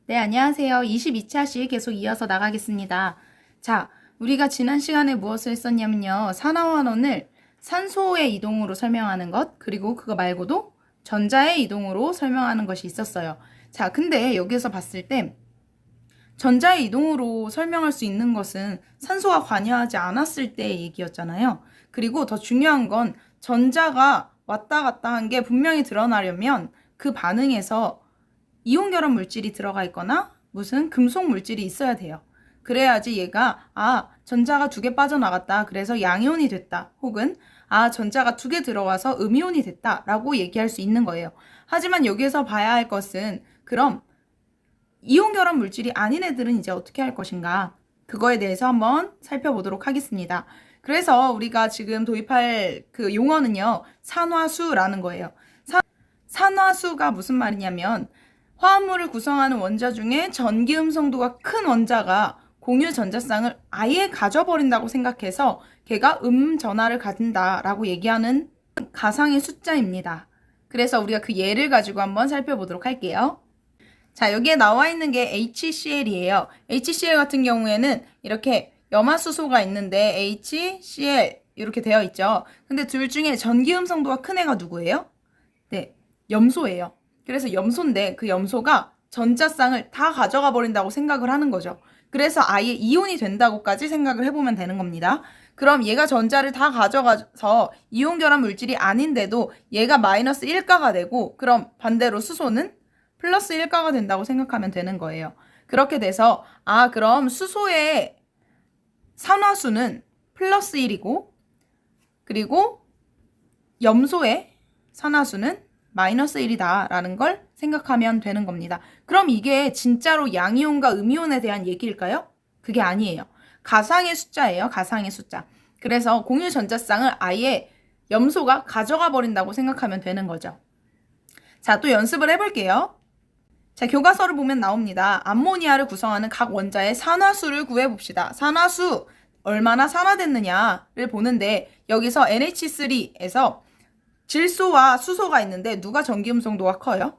네, 안녕하세요. 22차씩 계속 이어서 나가겠습니다. 자, 우리가 지난 시간에 무엇을 했었냐면요. 산화환원을 산소의 이동으로 설명하는 것, 그리고 그거 말고도 전자의 이동으로 설명하는 것이 있었어요. 자, 근데 여기서 봤을 때 전자의 이동으로 설명할 수 있는 것은 산소가 관여하지 않았을 때의 얘기였잖아요. 그리고 더 중요한 건 전자가 왔다 갔다 한 게 분명히 드러나려면 그 반응에서 이온 결합 물질이 들어가 있거나 무슨 금속 물질이 있어야 돼요. 그래야지 얘가 전자가 2개 빠져나갔다. 그래서 양이온이 됐다. 혹은 전자가 2개 들어와서 음이온이 됐다. 라고 얘기할 수 있는 거예요. 하지만 여기에서 봐야 할 것은 그럼 이온 결합 물질이 아닌 애들은 이제 어떻게 할 것인가? 그거에 대해서 한번 살펴보도록 하겠습니다. 그래서 우리가 지금 도입할 그 용어는요. 산화수라는 거예요. 산화수가 무슨 말이냐면 화합물을 구성하는 원자 중에 전기음성도가 큰 원자가 공유 전자쌍을 아예 가져버린다고 생각해서 걔가 전하를 가진다라고 얘기하는 가상의 숫자입니다. 그래서 우리가 그 예를 가지고 한번 살펴보도록 할게요. 자, 여기에 나와 있는 게 HCl이에요. HCl 같은 경우에는 이렇게 염화수소가 있는데 HCl 이렇게 되어 있죠. 근데 둘 중에 전기음성도가 큰 애가 누구예요? 네, 염소예요. 그래서 염소인데 그 염소가 전자쌍을 다 가져가 버린다고 생각을 하는 거죠. 그래서 아예 이온이 된다고까지 생각을 해보면 되는 겁니다. 그럼 얘가 전자를 다 가져가서 이온 결합 물질이 아닌데도 얘가 마이너스 1가가 되고 그럼 반대로 수소는 플러스 1가가 된다고 생각하면 되는 거예요. 그렇게 돼서 그럼 수소의 산화수는 플러스 1이고 그리고 염소의 산화수는 마이너스 1이다 라는 걸 생각하면 되는 겁니다. 그럼 이게 진짜로 양이온과 음이온에 대한 얘기일까요? 그게 아니에요. 가상의 숫자예요. 가상의 숫자. 그래서 공유 전자쌍을 아예 염소가 가져가 버린다고 생각하면 되는 거죠. 자, 또 연습을 해볼게요. 자, 교과서를 보면 나옵니다. 암모니아를 구성하는 각 원자의 산화수를 구해봅시다. 산화수 얼마나 산화됐느냐를 보는데 여기서 NH3에서 질소와 수소가 있는데 누가 전기음성도가 커요?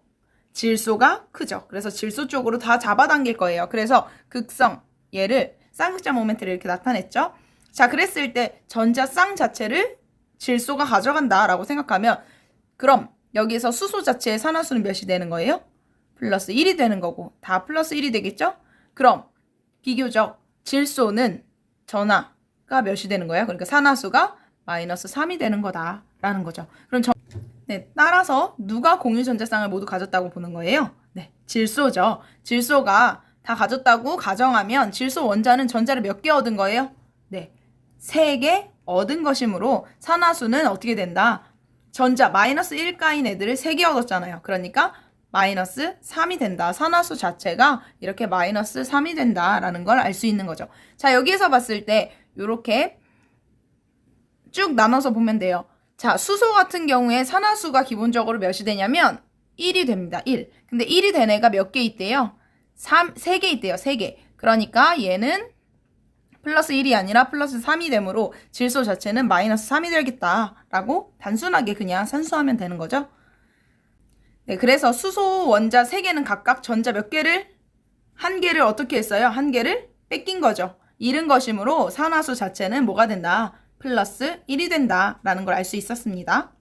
질소가 크죠. 그래서 질소 쪽으로 다 잡아당길 거예요. 그래서 극성, 얘를 쌍극자 모멘트를 이렇게 나타냈죠. 자, 그랬을 때 전자쌍 자체를 질소가 가져간다라고 생각하면 그럼 여기서 수소 자체의 산화수는 몇이 되는 거예요? 플러스 1이 되는 거고 다 플러스 1이 되겠죠? 그럼 비교적 질소는 전하가 몇이 되는 거예요? 그러니까 산화수가 마이너스 3이 되는 거다라는 거죠. 그럼 따라서 누가 공유 전자쌍을 모두 가졌다고 보는 거예요? 네, 질소죠. 질소가 다 가졌다고 가정하면 질소 원자는 전자를 몇 개 얻은 거예요? 네, 3개 얻은 것이므로 산화수는 어떻게 된다? 전자 마이너스 1가인 애들을 3개 얻었잖아요. 그러니까 마이너스 3이 된다. 산화수 자체가 이렇게 마이너스 3이 된다라는 걸 알 수 있는 거죠. 자, 여기에서 봤을 때 이렇게 쭉 나눠서 보면 돼요. 자, 수소 같은 경우에 산화수가 기본적으로 몇이 되냐면 1이 됩니다. 1. 근데 1이 된 애가 몇 개 있대요? 3개 있대요. 3개. 그러니까 얘는 플러스 1이 아니라 플러스 3이 되므로 질소 자체는 마이너스 3이 되겠다라고 단순하게 그냥 산수하면 되는 거죠. 네, 그래서 수소 원자 3개는 각각 전자 몇 개를? 1개를 어떻게 했어요? 1개를 뺏긴 거죠. 잃은 것이므로 산화수 자체는 뭐가 된다? 플러스 1이 된다라는 걸 알 수 있었습니다.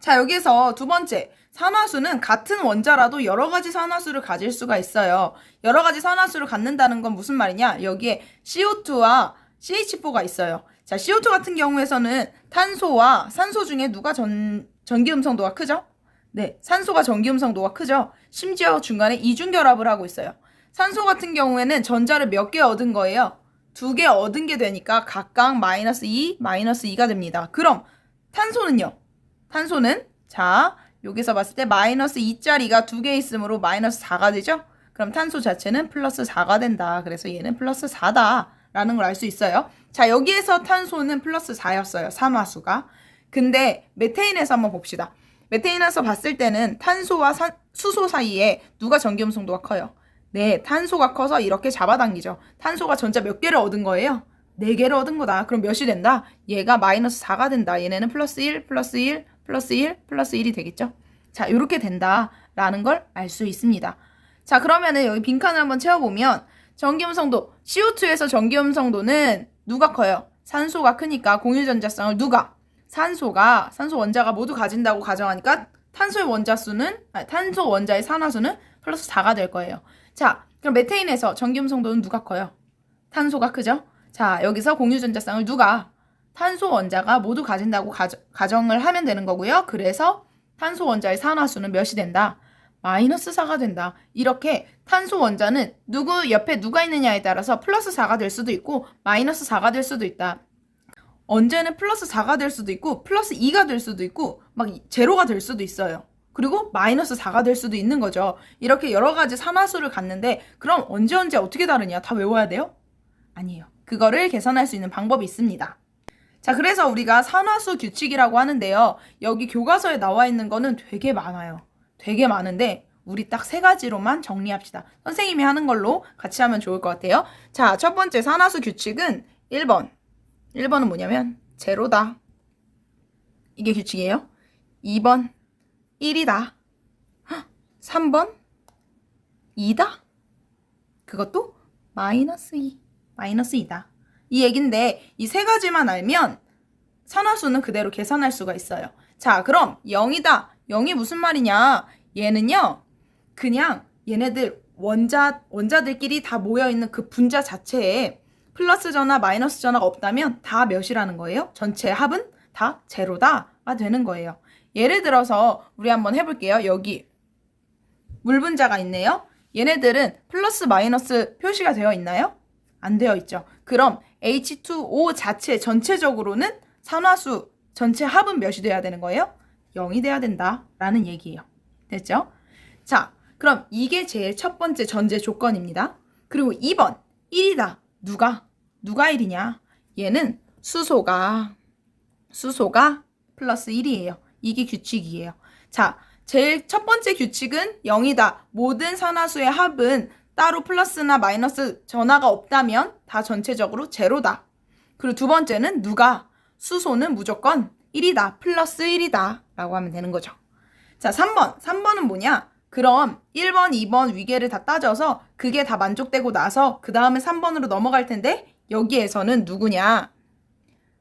자, 여기서 두 번째, 산화수는 같은 원자라도 여러 가지 산화수를 가질 수가 있어요. 여러 가지 산화수를 갖는다는 건 무슨 말이냐? 여기에 CO2와 CH4가 있어요. 자, CO2 같은 경우에서는 탄소와 산소 중에 누가 전기음성도가 크죠? 네, 산소가 전기음성도가 크죠? 심지어 중간에 이중결합을 하고 있어요. 산소 같은 경우에는 전자를 몇 개 얻은 거예요? 2개 얻은 게 되니까 각각 마이너스 2, 마이너스 2가 됩니다. 그럼 탄소는요? 탄소는 자, 여기서 봤을 때 마이너스 2짜리가 2개 있으므로 마이너스 4가 되죠? 그럼 탄소 자체는 플러스 4가 된다. 그래서 얘는 플러스 4다 라는 걸 알 수 있어요. 자, 여기에서 탄소는 플러스 4였어요. 산화수가. 근데 메테인에서 한번 봅시다. 메테인에서 봤을 때는 탄소와 수소 사이에 누가 전기음성도가 커요? 네, 탄소가 커서 이렇게 잡아당기죠. 탄소가 전자 몇 개를 얻은 거예요? 4개를 얻은 거다. 그럼 몇이 된다? 얘가 마이너스 4가 된다. 얘네는 플러스 1, 플러스 1, 플러스 1, 플러스 1이 되겠죠? 자, 이렇게 된다라는 걸 알 수 있습니다. 자, 그러면은 여기 빈칸을 한번 채워보면 전기음성도 CO2에서 전기음성도는 누가 커요? 산소가 크니까 공유전자성을 누가? 산소 원자가 모두 가진다고 가정하니까 탄소 원자의 산화수는 플러스 4가 될 거예요. 자, 그럼 메테인에서 전기음성도는 누가 커요? 탄소가 크죠? 자, 여기서 공유전자성을 누가? 탄소 원자가 모두 가진다고 가정을 하면 되는 거고요. 그래서 탄소 원자의 산화수는 몇이 된다? 마이너스 4가 된다. 이렇게 탄소 원자는 누구 옆에 누가 있느냐에 따라서 플러스 4가 될 수도 있고 마이너스 4가 될 수도 있다. 언제는 플러스 4가 될 수도 있고 플러스 2가 될 수도 있고 막 제로가 될 수도 있어요. 그리고 마이너스 4가 될 수도 있는 거죠. 이렇게 여러 가지 산화수를 갖는데 그럼 언제 어떻게 다르냐? 다 외워야 돼요? 아니에요. 그거를 계산할 수 있는 방법이 있습니다. 자, 그래서 우리가 산화수 규칙이라고 하는데요. 여기 교과서에 나와 있는 거는 되게 많아요. 되게 많은데 우리 딱 3가지로만 정리합시다. 선생님이 하는 걸로 같이 하면 좋을 것 같아요. 자, 첫 번째 산화수 규칙은 1번. 1번은 뭐냐면 제로다. 이게 규칙이에요. 2번 1이다. 3번 2다. 그것도 마이너스 2. 마이너스 2다. 이 얘긴데 이 3가지만 알면 산화수는 그대로 계산할 수가 있어요. 자, 그럼 0이다. 0이 무슨 말이냐? 얘는요. 그냥 얘네들 원자들끼리 다 모여있는 그 분자 자체에 플러스 전화, 마이너스 전화가 없다면 다 몇이라는 거예요? 전체 합은 다 제로다가 되는 거예요. 예를 들어서 우리 한번 해볼게요. 여기 물 분자가 있네요. 얘네들은 플러스, 마이너스 표시가 되어 있나요? 안 되어 있죠. 그럼 H2O 자체 전체적으로는 산화수 전체 합은 몇이 돼야 되는 거예요? 0이 돼야 된다라는 얘기예요. 됐죠? 자, 그럼 이게 제일 첫 번째 전제 조건입니다. 그리고 2번 1이다. 누가 1이냐? 얘는 수소가 플러스 1이에요. 이게 규칙이에요. 자, 제일 첫 번째 규칙은 0이다. 모든 산화수의 합은 따로 플러스나 마이너스 전화가 없다면 다 전체적으로 제로다. 그리고 두 번째는 누가? 수소는 무조건 1이다. 플러스 1이다. 라고 하면 되는 거죠. 자, 3번. 3번은 뭐냐? 그럼 1번, 2번 위계를 다 따져서 그게 다 만족되고 나서 그 다음에 3번으로 넘어갈 텐데 여기에서는 누구냐?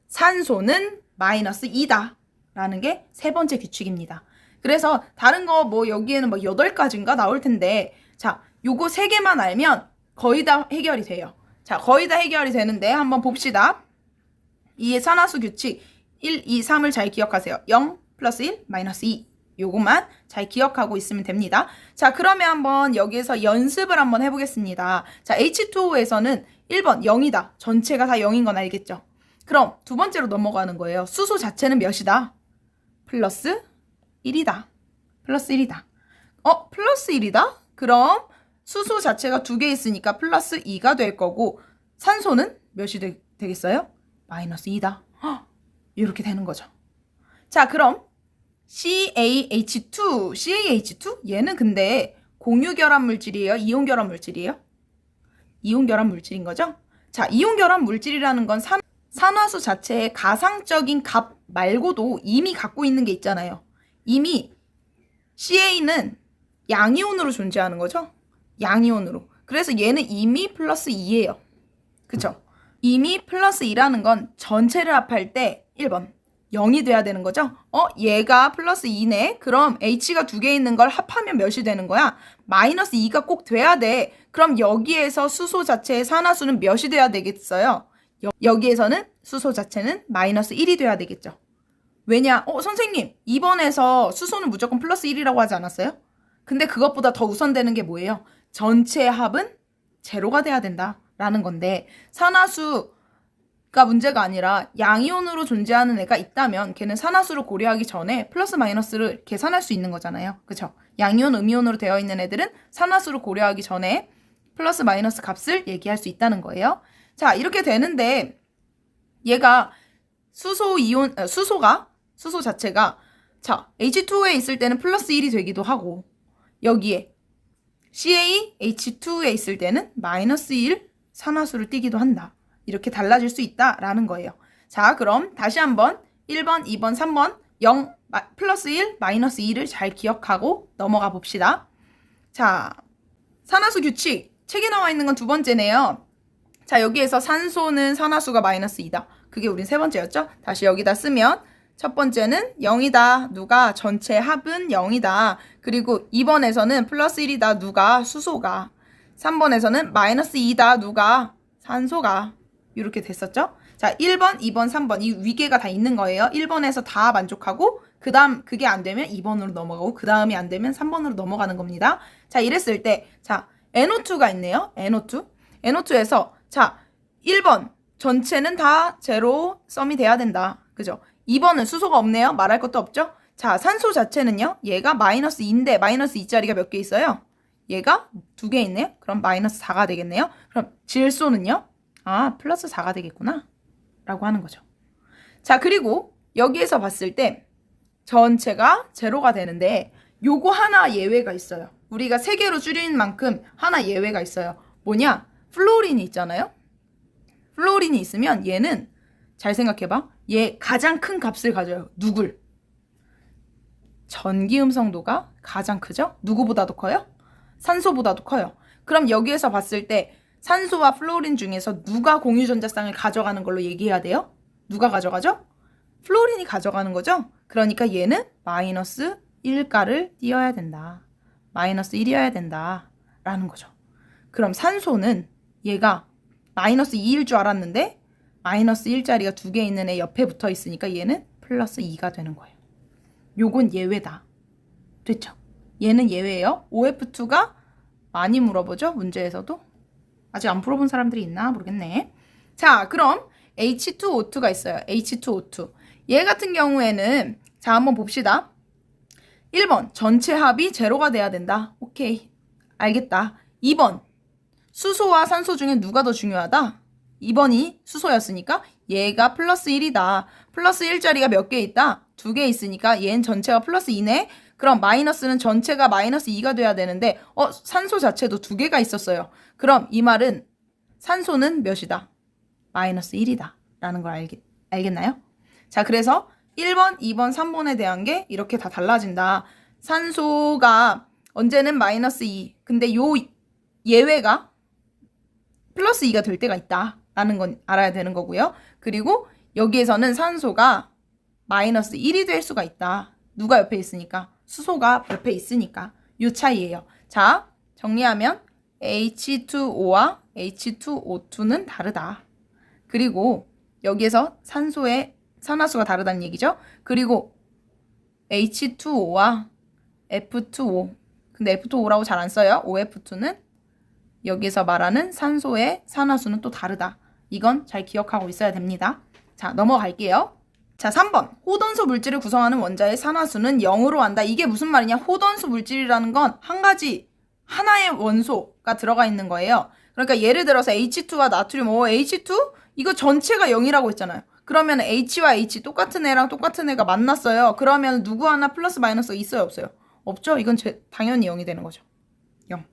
산소는 마이너스 2다. 라는 게 세 번째 규칙입니다. 그래서 다른 거 뭐 여기에는 뭐 8가지인가 나올 텐데 자, 요거 3개만 알면 거의 다 해결이 돼요. 자, 거의 다 해결이 되는데 한번 봅시다. 이 산화수 규칙 1, 2, 3을 잘 기억하세요. 0 플러스 1 마이너스 2 요것만 잘 기억하고 있으면 됩니다. 자, 그러면 한번 여기에서 연습을 한번 해보겠습니다. 자, H2O에서는 1번 0이다. 전체가 다 0인 건 알겠죠? 그럼 두 번째로 넘어가는 거예요. 수소 자체는 몇이다? 플러스 1이다. 플러스 1이다. 플러스 1이다? 그럼 수소 자체가 2개 있으니까 플러스 2가 될 거고 산소는 몇이 되겠어요? 마이너스 2다. 이렇게 되는 거죠. 자, 그럼 CaH2 얘는 근데 공유결합 물질이에요? 이온결합 물질이에요? 이온결합 물질인 거죠? 자, 이온결합 물질이라는 건 산화수 자체의 가상적인 값 말고도 이미 갖고 있는 게 있잖아요. 이미 CA는 양이온으로 존재하는 거죠? 양이온으로. 그래서 얘는 이미 플러스 2예요. 그쵸? 이미 플러스 2라는 건 전체를 합할 때 1번 0이 돼야 되는 거죠? 얘가 플러스 2네. 그럼 H가 2개 있는 걸 합하면 몇이 되는 거야? 마이너스 2가 꼭 돼야 돼. 그럼 여기에서 수소 자체의 산화수는 몇이 돼야 되겠어요? 여기에서는 수소 자체는 마이너스 1이 돼야 되겠죠. 왜냐? 선생님 2번에서 수소는 무조건 플러스 1이라고 하지 않았어요? 근데 그것보다 더 우선되는 게 뭐예요? 전체 합은 제로가 돼야 된다라는 건데 산화수가 문제가 아니라 양이온으로 존재하는 애가 있다면 걔는 산화수를 고려하기 전에 플러스 마이너스를 계산할 수 있는 거잖아요. 그쵸? 양이온, 음이온으로 되어 있는 애들은 산화수를 고려하기 전에 플러스 마이너스 값을 얘기할 수 있다는 거예요. 자, 이렇게 되는데 얘가 수소 자체가 자, H2에 있을 때는 플러스 1이 되기도 하고 여기에 CaH2에 있을 때는 마이너스 1 산화수를 띠기도 한다. 이렇게 달라질 수 있다라는 거예요. 자, 그럼 다시 한번 1번, 2번, 3번 0, 플러스 1, 마이너스 2를 잘 기억하고 넘어가 봅시다. 자, 산화수 규칙 책에 나와 있는 건 두 번째네요. 자, 여기에서 산소는 산화수가 마이너스 2다. 그게 우린 세 번째였죠? 다시 여기다 쓰면 첫 번째는 0이다. 누가? 전체 합은 0이다. 그리고 2번에서는 플러스 1이다. 누가? 수소가. 3번에서는 마이너스 2다. 누가? 산소가. 이렇게 됐었죠? 자, 1번, 2번, 3번 이 위계가 다 있는 거예요. 1번에서 다 만족하고 그 다음 그게 안 되면 2번으로 넘어가고 그 다음이 안 되면 3번으로 넘어가는 겁니다. 자, 이랬을 때 자, NO2가 있네요. NO2. NO2에서 자, 1번 전체는 다 제로 썸이 돼야 된다. 그죠? 2번은 수소가 없네요. 말할 것도 없죠? 자, 산소 자체는요. 얘가 마이너스 2인데 마이너스 2짜리가 몇 개 있어요? 얘가 2개 있네요. 그럼 마이너스 4가 되겠네요. 그럼 질소는요? 아, 플러스 4가 되겠구나. 라고 하는 거죠. 자, 그리고 여기에서 봤을 때 전체가 제로가 되는데 요거 하나 예외가 있어요. 우리가 3개로 줄인 만큼 하나 예외가 있어요. 뭐냐? 플로린이 있잖아요. 플로린이 있으면 얘는 잘 생각해봐. 얘 가장 큰 값을 가져요. 누굴? 전기 음성도가 가장 크죠? 누구보다도 커요? 산소보다도 커요. 그럼 여기에서 봤을 때 산소와 플로린 중에서 누가 공유전자쌍을 가져가는 걸로 얘기해야 돼요? 누가 가져가죠? 플로린이 가져가는 거죠? 그러니까 얘는 마이너스 1가를 띄어야 된다. 마이너스 1이어야 된다. 라는 거죠. 그럼 산소는 얘가 마이너스 2일 줄 알았는데 마이너스 1짜리가 2개 있는 애 옆에 붙어 있으니까 얘는 플러스 2가 되는 거예요. 요건 예외다. 됐죠? 얘는 예외예요. OF2가 많이 물어보죠? 문제에서도. 아직 안 풀어본 사람들이 있나 모르겠네. 자, 그럼 H2O2가 있어요. H2O2. 얘 같은 경우에는 자, 한번 봅시다. 1번 전체 합이 제로가 돼야 된다. 오케이. 알겠다. 2번 수소와 산소 중에 누가 더 중요하다? 2번이 수소였으니까 얘가 플러스 1이다. 플러스 1짜리가 몇 개 있다? 2개 있으니까 얘는 전체가 플러스 2네. 그럼 마이너스는 전체가 마이너스 2가 돼야 되는데 산소 자체도 2개가 있었어요. 그럼 이 말은 산소는 몇이다? 마이너스 1이다. 라는 걸 알겠나요? 자, 그래서 1번, 2번, 3번에 대한 게 이렇게 다 달라진다. 산소가 언제는 마이너스 2. 근데 요 예외가 플러스 2가 될 때가 있다. 라는 건 알아야 되는 거고요. 그리고 여기에서는 산소가 마이너스 1이 될 수가 있다. 누가 옆에 있으니까? 수소가 옆에 있으니까. 요 차이예요. 자, 정리하면 H2O와 H2O2는 다르다. 그리고 여기에서 산소의 산화수가 다르다는 얘기죠. 그리고 H2O와 F2O. 근데 F2O라고 잘 안 써요. OF2는 여기서 말하는 산소의 산화수는 또 다르다. 이건 잘 기억하고 있어야 됩니다. 자, 넘어갈게요. 자, 3번. 호돈수 물질을 구성하는 원자의 산화수는 0으로 한다. 이게 무슨 말이냐? 호돈수 물질이라는 건 한 가지 하나의 원소가 들어가 있는 거예요. 그러니까 예를 들어서 H2와 나트륨, H2? 이거 전체가 0이라고 했잖아요. 그러면 H와 H 똑같은 애랑 똑같은 애가 만났어요. 그러면 누구 하나 플러스 마이너스가 있어요? 없어요? 없죠? 이건 당연히 0이 되는 거죠. 0.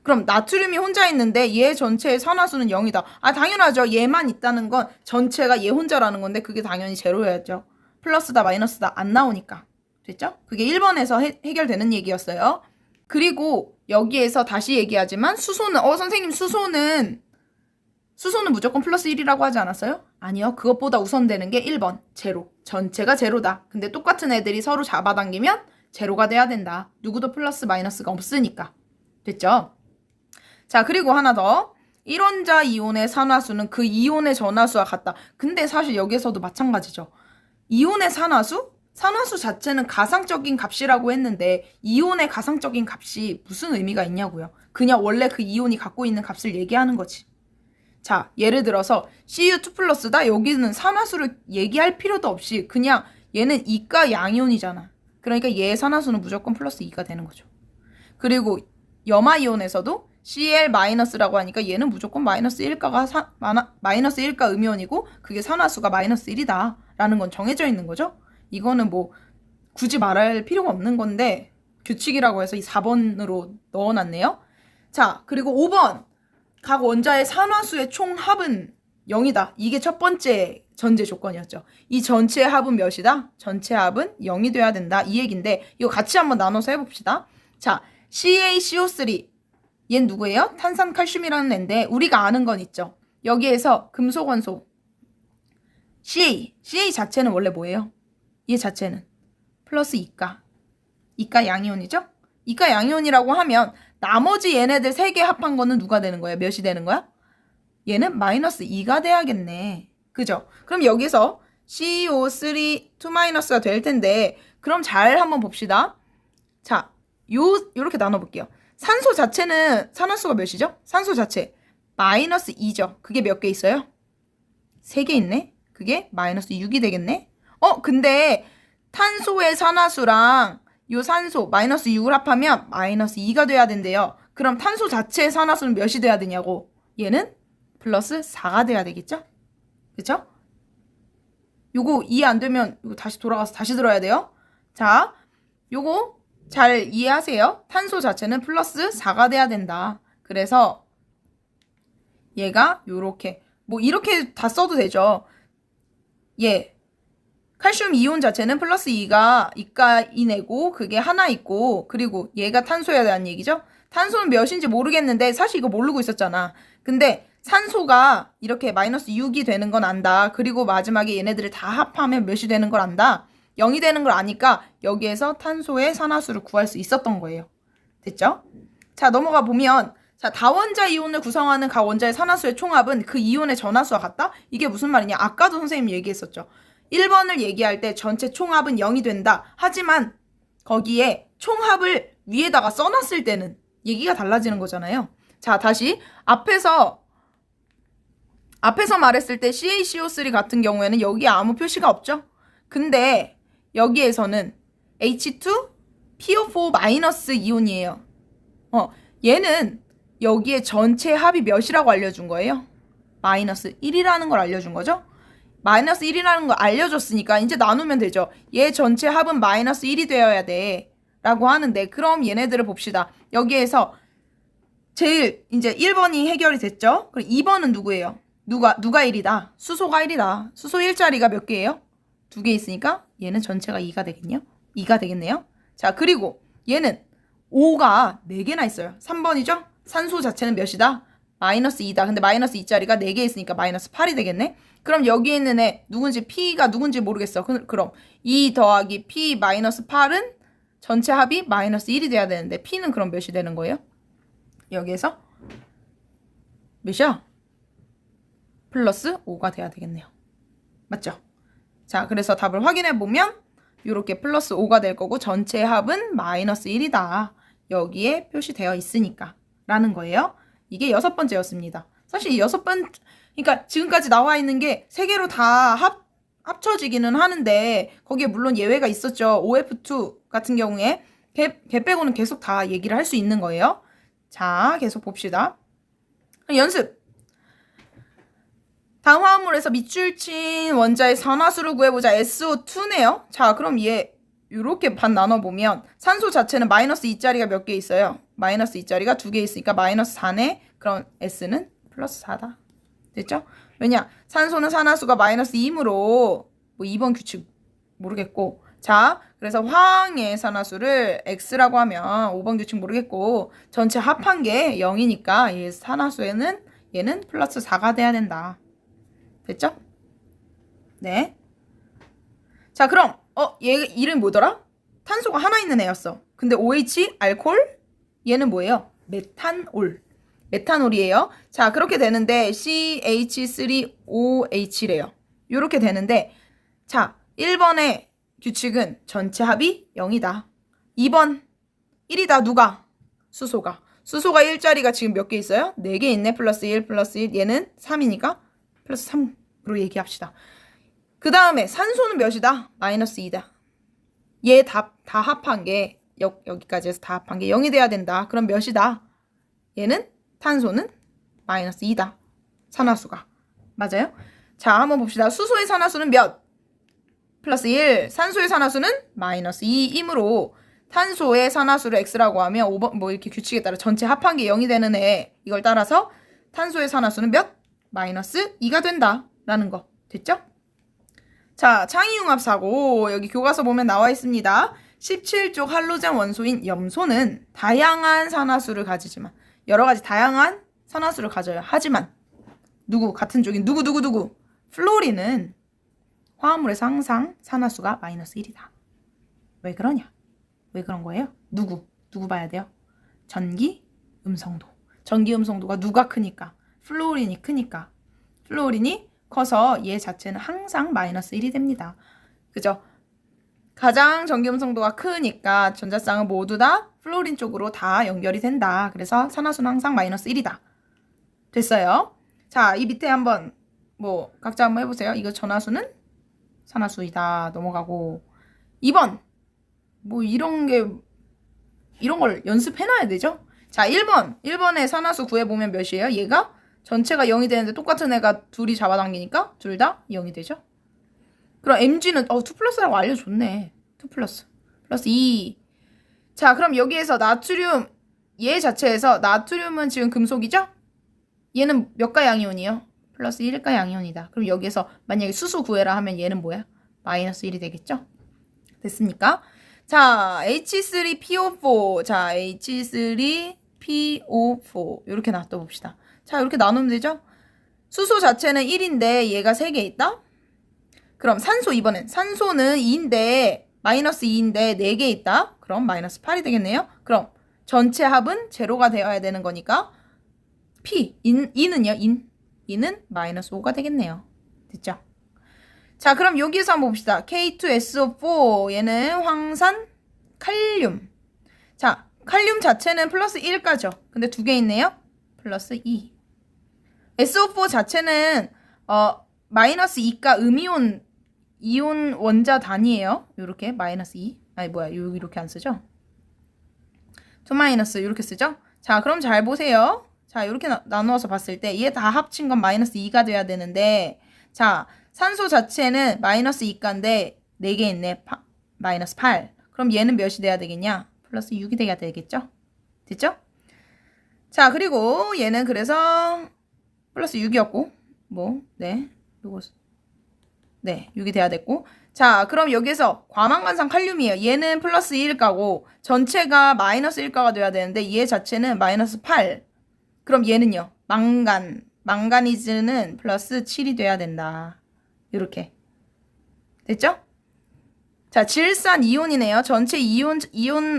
그럼 나트륨이 혼자 있는데 얘 전체의 산화수는 0이다. 아, 당연하죠. 얘만 있다는 건 전체가 얘 혼자라는 건데 그게 당연히 제로여야죠. 플러스다 마이너스다 안 나오니까. 됐죠? 그게 1번에서 해결되는 얘기였어요. 그리고 여기에서 다시 얘기하지만 수소는 선생님 수소는 무조건 플러스 1이라고 하지 않았어요? 아니요. 그것보다 우선되는 게 1번. 제로. 전체가 제로다. 근데 똑같은 애들이 서로 잡아당기면 제로가 돼야 된다. 누구도 플러스 마이너스가 없으니까. 됐죠? 자, 그리고 하나 더. 1원자 이온의 산화수는 그 이온의 전화수와 같다. 근데 사실 여기서도 마찬가지죠. 이온의 산화수? 산화수 자체는 가상적인 값이라고 했는데 이온의 가상적인 값이 무슨 의미가 있냐고요. 그냥 원래 그 이온이 갖고 있는 값을 얘기하는 거지. 자, 예를 들어서 Cu2 플러스다. 여기는 산화수를 얘기할 필요도 없이 그냥 얘는 이가 양이온이잖아. 그러니까 얘의 산화수는 무조건 플러스 2가 되는 거죠. 그리고 염화이온에서도 Cl 마이너스라고 하니까 얘는 무조건 마이너스 1가가 마이너스 1가 음이온이고 그게 산화수가 마이너스 1이다 라는 건 정해져 있는 거죠. 이거는 뭐 굳이 말할 필요가 없는 건데 규칙이라고 해서 이 4번으로 넣어놨네요. 자, 그리고 5번. 각 원자의 산화수의 총합은 0이다. 이게 첫 번째 전제 조건이었죠. 이 전체의 합은 몇이다? 전체 합은 0이 돼야 된다. 이 얘기인데 이거 같이 한번 나눠서 해봅시다. 자, CaCO3 얜 누구예요? 탄산칼슘이라는 애인데 우리가 아는 건 있죠. 여기에서 금속원소 CA 자체는 원래 뭐예요? 얘 자체는 플러스 이가 양이온이죠? 이가 양이온이라고 하면 나머지 얘네들 3개 합한 거는 누가 되는 거야? 몇이 되는 거야? 얘는 마이너스 2가 돼야겠네. 그죠? 그럼 여기서 CO3 2-가 될 텐데 그럼 잘 한번 봅시다. 자, 요렇게 나눠볼게요. 산소 자체는 산화수가 몇이죠? 산소 자체 마이너스 2죠. 그게 몇 개 있어요? 3개 있네. 그게 마이너스 6이 되겠네. 근데 탄소의 산화수랑 요 산소 마이너스 6을 합하면 마이너스 2가 돼야 된대요. 그럼 탄소 자체의 산화수는 몇이 돼야 되냐고. 얘는 플러스 4가 돼야 되겠죠? 그쵸? 요거 이해 안 되면 이거 다시 돌아가서 다시 들어야 돼요. 자, 요거 잘 이해하세요. 탄소 자체는 플러스 4가 돼야 된다. 그래서 얘가 요렇게 뭐 이렇게 다 써도 되죠. 칼슘 이온 자체는 플러스 2가 이내고 그게 하나 있고 그리고 얘가 탄소에 대한 얘기죠. 탄소는 몇인지 모르겠는데 사실 이거 모르고 있었잖아. 근데 산소가 이렇게 마이너스 6이 되는 건 안다. 그리고 마지막에 얘네들을 다 합하면 몇이 되는 걸 안다. 0이 되는 걸 아니까 여기에서 탄소의 산화수를 구할 수 있었던 거예요. 됐죠? 자, 넘어가 보면 자, 다원자 이온을 구성하는 각 원자의 산화수의 총합은 그 이온의 전하수와 같다? 이게 무슨 말이냐? 아까도 선생님이 얘기했었죠. 1번을 얘기할 때 전체 총합은 0이 된다. 하지만 거기에 총합을 위에다가 써놨을 때는 얘기가 달라지는 거잖아요. 자, 다시 앞에서 말했을 때 CaCO3 같은 경우에는 여기에 아무 표시가 없죠. 근데 여기에서는 H2PO4- 이온이에요. 얘는 여기에 전체 합이 몇이라고 알려준 거예요? 마이너스 1이라는 걸 알려준 거죠? 마이너스 1이라는 걸 알려줬으니까 이제 나누면 되죠. 얘 전체 합은 마이너스 1이 되어야 돼. 라고 하는데 그럼 얘네들을 봅시다. 여기에서 제일 이제 1번이 해결이 됐죠? 그럼 2번은 누구예요? 누가 1이다? 수소가 1이다. 수소 1자리가 몇 개예요? 2개 있으니까 얘는 전체가 2가 되겠네요. 2가 되겠네요. 자, 그리고 얘는 5가 4개나 있어요. 3번이죠? 산소 자체는 몇이다? 마이너스 2다. 근데 마이너스 2자리가 4개 있으니까 마이너스 8이 되겠네? 그럼 여기 있는 애 누군지 P가 누군지 모르겠어. 그럼 2 더하기 P 마이너스 8은 전체 합이 마이너스 1이 돼야 되는데 P는 그럼 몇이 되는 거예요? 여기에서 몇이야? 플러스 5가 돼야 되겠네요. 맞죠? 자, 그래서 답을 확인해 보면 이렇게 플러스 5가 될 거고 전체 합은 마이너스 1이다. 여기에 표시되어 있으니까 라는 거예요. 이게 6번째였습니다. 사실 6번 그러니까 지금까지 나와 있는 게 3개로 다 합쳐지기는 하는데 거기에 물론 예외가 있었죠. OF2 같은 경우에 걔 빼고는 계속 다 얘기를 할 수 있는 거예요. 자, 계속 봅시다. 연습. 다음 화합물에서 밑줄 친 원자의 산화수를 구해보자. SO2네요. 자, 그럼 얘 이렇게 반 나눠보면 산소 자체는 마이너스 2자리가 몇 개 있어요? 마이너스 2자리가 2개 있으니까 마이너스 4네. 그럼 S는 플러스 4다. 됐죠? 왜냐? 산소는 산화수가 마이너스 2이므로 뭐 2번 규칙 모르겠고 자, 그래서 황의 산화수를 X라고 하면 5번 규칙 모르겠고 전체 합한 게 0이니까 얘 산화수에는 얘는 플러스 4가 돼야 된다. 됐죠? 네. 자, 그럼 얘 이름 뭐더라? 탄소가 하나 있는 애였어. 근데 OH 알코올 얘는 뭐예요? 메탄올이에요. 자, 그렇게 되는데 CH3OH래요. 이렇게 되는데 자, 1번의 규칙은 전체 합이 0이다. 2번 1이다. 누가? 수소가 1자리가 지금 몇 개 있어요? 4개 있네. 플러스 1 플러스 1 얘는 3이니까 플러스 3으로 얘기합시다. 그 다음에 산소는 몇이다? 마이너스 2다. 얘 다 합한 게 여기까지 해서 다 합한 게 0이 돼야 된다. 그럼 몇이다? 얘는 탄소는 마이너스 2다. 산화수가. 맞아요? 자, 한번 봅시다. 수소의 산화수는 몇? 플러스 1. 산소의 산화수는 마이너스 2이므로 탄소의 산화수를 X라고 하면 5번 뭐 이렇게 규칙에 따라 전체 합한 게 0이 되는 애. 이걸 따라서 탄소의 산화수는 몇? 마이너스 2가 된다. 라는 거. 됐죠? 자, 창의융합사고 여기 교과서 보면 나와 있습니다. 17쪽 할로젠 원소인 염소는 다양한 산화수를 가지지만 여러 가지 다양한 산화수를 가져요. 하지만 같은 쪽인 누구 플로린은 화합물에서 항상 산화수가 마이너스 1이다. 왜 그러냐? 왜 그런 거예요? 누구 봐야 돼요? 전기 음성도. 전기 음성도가 누가 크니까? 플로린이 크니까. 플로린이 커서 얘 자체는 항상 마이너스 1이 됩니다. 그죠? 가장 전기 음성도가 크니까 전자쌍은 모두 다 플로린 쪽으로 다 연결이 된다. 그래서 산화수는 항상 마이너스 1이다. 됐어요? 자, 이 밑에 한번 각자 한번 해보세요. 이거 전화수는 산화수이다. 넘어가고 2번 이런 걸 연습해놔야 되죠? 자, 1번의 산화수 구해보면 몇이에요? 얘가 전체가 0이 되는데 똑같은 애가 둘이 잡아당기니까 둘 다 0이 되죠? 그럼 mg는 2 플러스라고 알려줬네. 2 플러스 2. 자, 그럼 여기에서 나트륨 얘 자체에서 나트륨은 지금 금속이죠? 얘는 몇 가 양이온이에요? 플러스 1가 양이온이다. 그럼 여기에서 만약에 수소 구해라 하면 얘는 뭐야? 마이너스 1이 되겠죠? 됐습니까? 자, H3PO4. 자, H3PO4. 이렇게 놔둬봅시다. 자, 이렇게 나누면 되죠? 수소 자체는 1인데 얘가 3개 있다? 그럼 산소 이번엔 산소는 2인데 마이너스 2인데 4개 있다? 그럼 마이너스 8이 되겠네요? 그럼 전체 합은 제로가 되어야 되는 거니까 P, 인은요? 인은 마이너스 5가 되겠네요. 됐죠? 자, 그럼 여기에서 한번 봅시다. K2SO4 얘는 황산 칼륨. 자, 칼륨 자체는 플러스 1가죠. 근데 2개 있네요. 플러스 2. SO4 자체는 마이너스 2가 이온 원자 단위예요. 요렇게 마이너스 2. 이렇게 안 쓰죠? 2 마이너스 이렇게 쓰죠? 자, 그럼 잘 보세요. 자, 이렇게 나누어서 봤을 때 얘 다 합친 건 마이너스 2가 돼야 되는데, 자, 산소 자체는 마이너스 2가인데 4개 있네. 마이너스 8. 그럼 얘는 몇이 돼야 되겠냐? 플러스 6이 돼야 되겠죠? 됐죠? 자, 그리고 얘는 그래서 플러스 6이었고 네, 6이 돼야 됐고. 자, 그럼 여기서 과망간산 칼륨이에요. 얘는 플러스 1가고 전체가 마이너스 1가가 돼야 되는데 얘 자체는 마이너스 8. 그럼 얘는요. 망가니즈는 플러스 7이 돼야 된다. 이렇게. 됐죠? 자, 질산 이온이네요. 전체 이온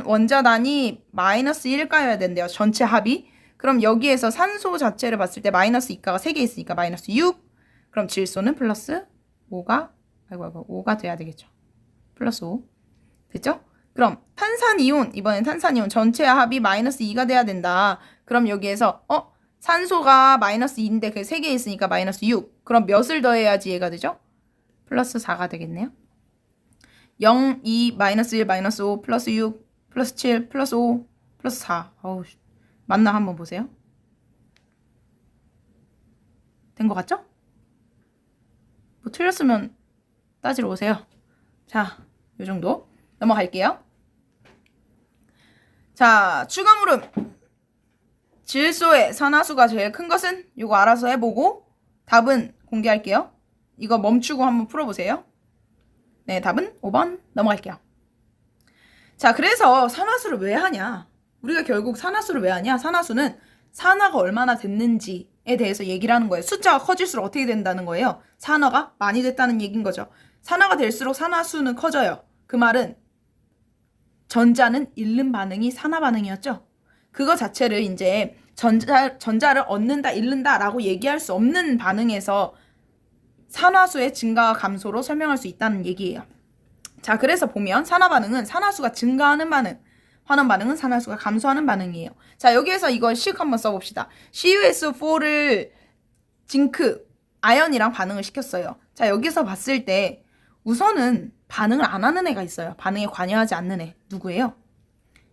원자단이 마이너스 1가여야 된대요. 전체 합이. 그럼 여기에서 산소 자체를 봤을 때 마이너스 2가가 3개 있으니까 마이너스 6. 그럼 질소는 플러스 5가 5가 돼야 되겠죠. 플러스 5. 됐죠? 그럼 탄산이온, 이번엔 탄산이온 전체 합이 마이너스 2가 돼야 된다. 그럼 여기에서 산소가 마이너스 2인데 그 3개 있으니까 마이너스 6. 그럼 몇을 더해야지 얘가 되죠? 플러스 4가 되겠네요. 0, 2, 마이너스 1, 마이너스 5, 플러스 6, 플러스 7, 플러스 5, 플러스 4. 맞나 한번 보세요. 된 것 같죠? 틀렸으면 따지러 오세요. 자, 요 정도 넘어갈게요. 자, 추가물음. 질소의 산화수가 제일 큰 것은 이거 알아서 해보고 답은 공개할게요. 이거 멈추고 한번 풀어보세요. 네, 답은 5번 넘어갈게요. 자, 그래서 산화수를 왜 하냐? 우리가 결국 산화수를 왜 하냐? 산화수는 산화가 얼마나 됐는지에 대해서 얘기를 하는 거예요. 숫자가 커질수록 어떻게 된다는 거예요? 산화가 많이 됐다는 얘기인 거죠. 산화가 될수록 산화수는 커져요. 그 말은 전자는 잃는 반응이 산화 반응이었죠. 그거 자체를 이제 전자를 얻는다, 잃는다 라고 얘기할 수 없는 반응에서 산화수의 증가와 감소로 설명할 수 있다는 얘기예요. 자, 그래서 보면 산화 반응은 산화수가 증가하는 반응, 환원 반응은 산화수가 감소하는 반응이에요. 자, 여기에서 이거 식 한번 써봅시다. CuSO4를 징크, 아연이랑 반응을 시켰어요. 자, 여기서 봤을 때 우선은 반응을 안 하는 애가 있어요. 반응에 관여하지 않는 애. 누구예요?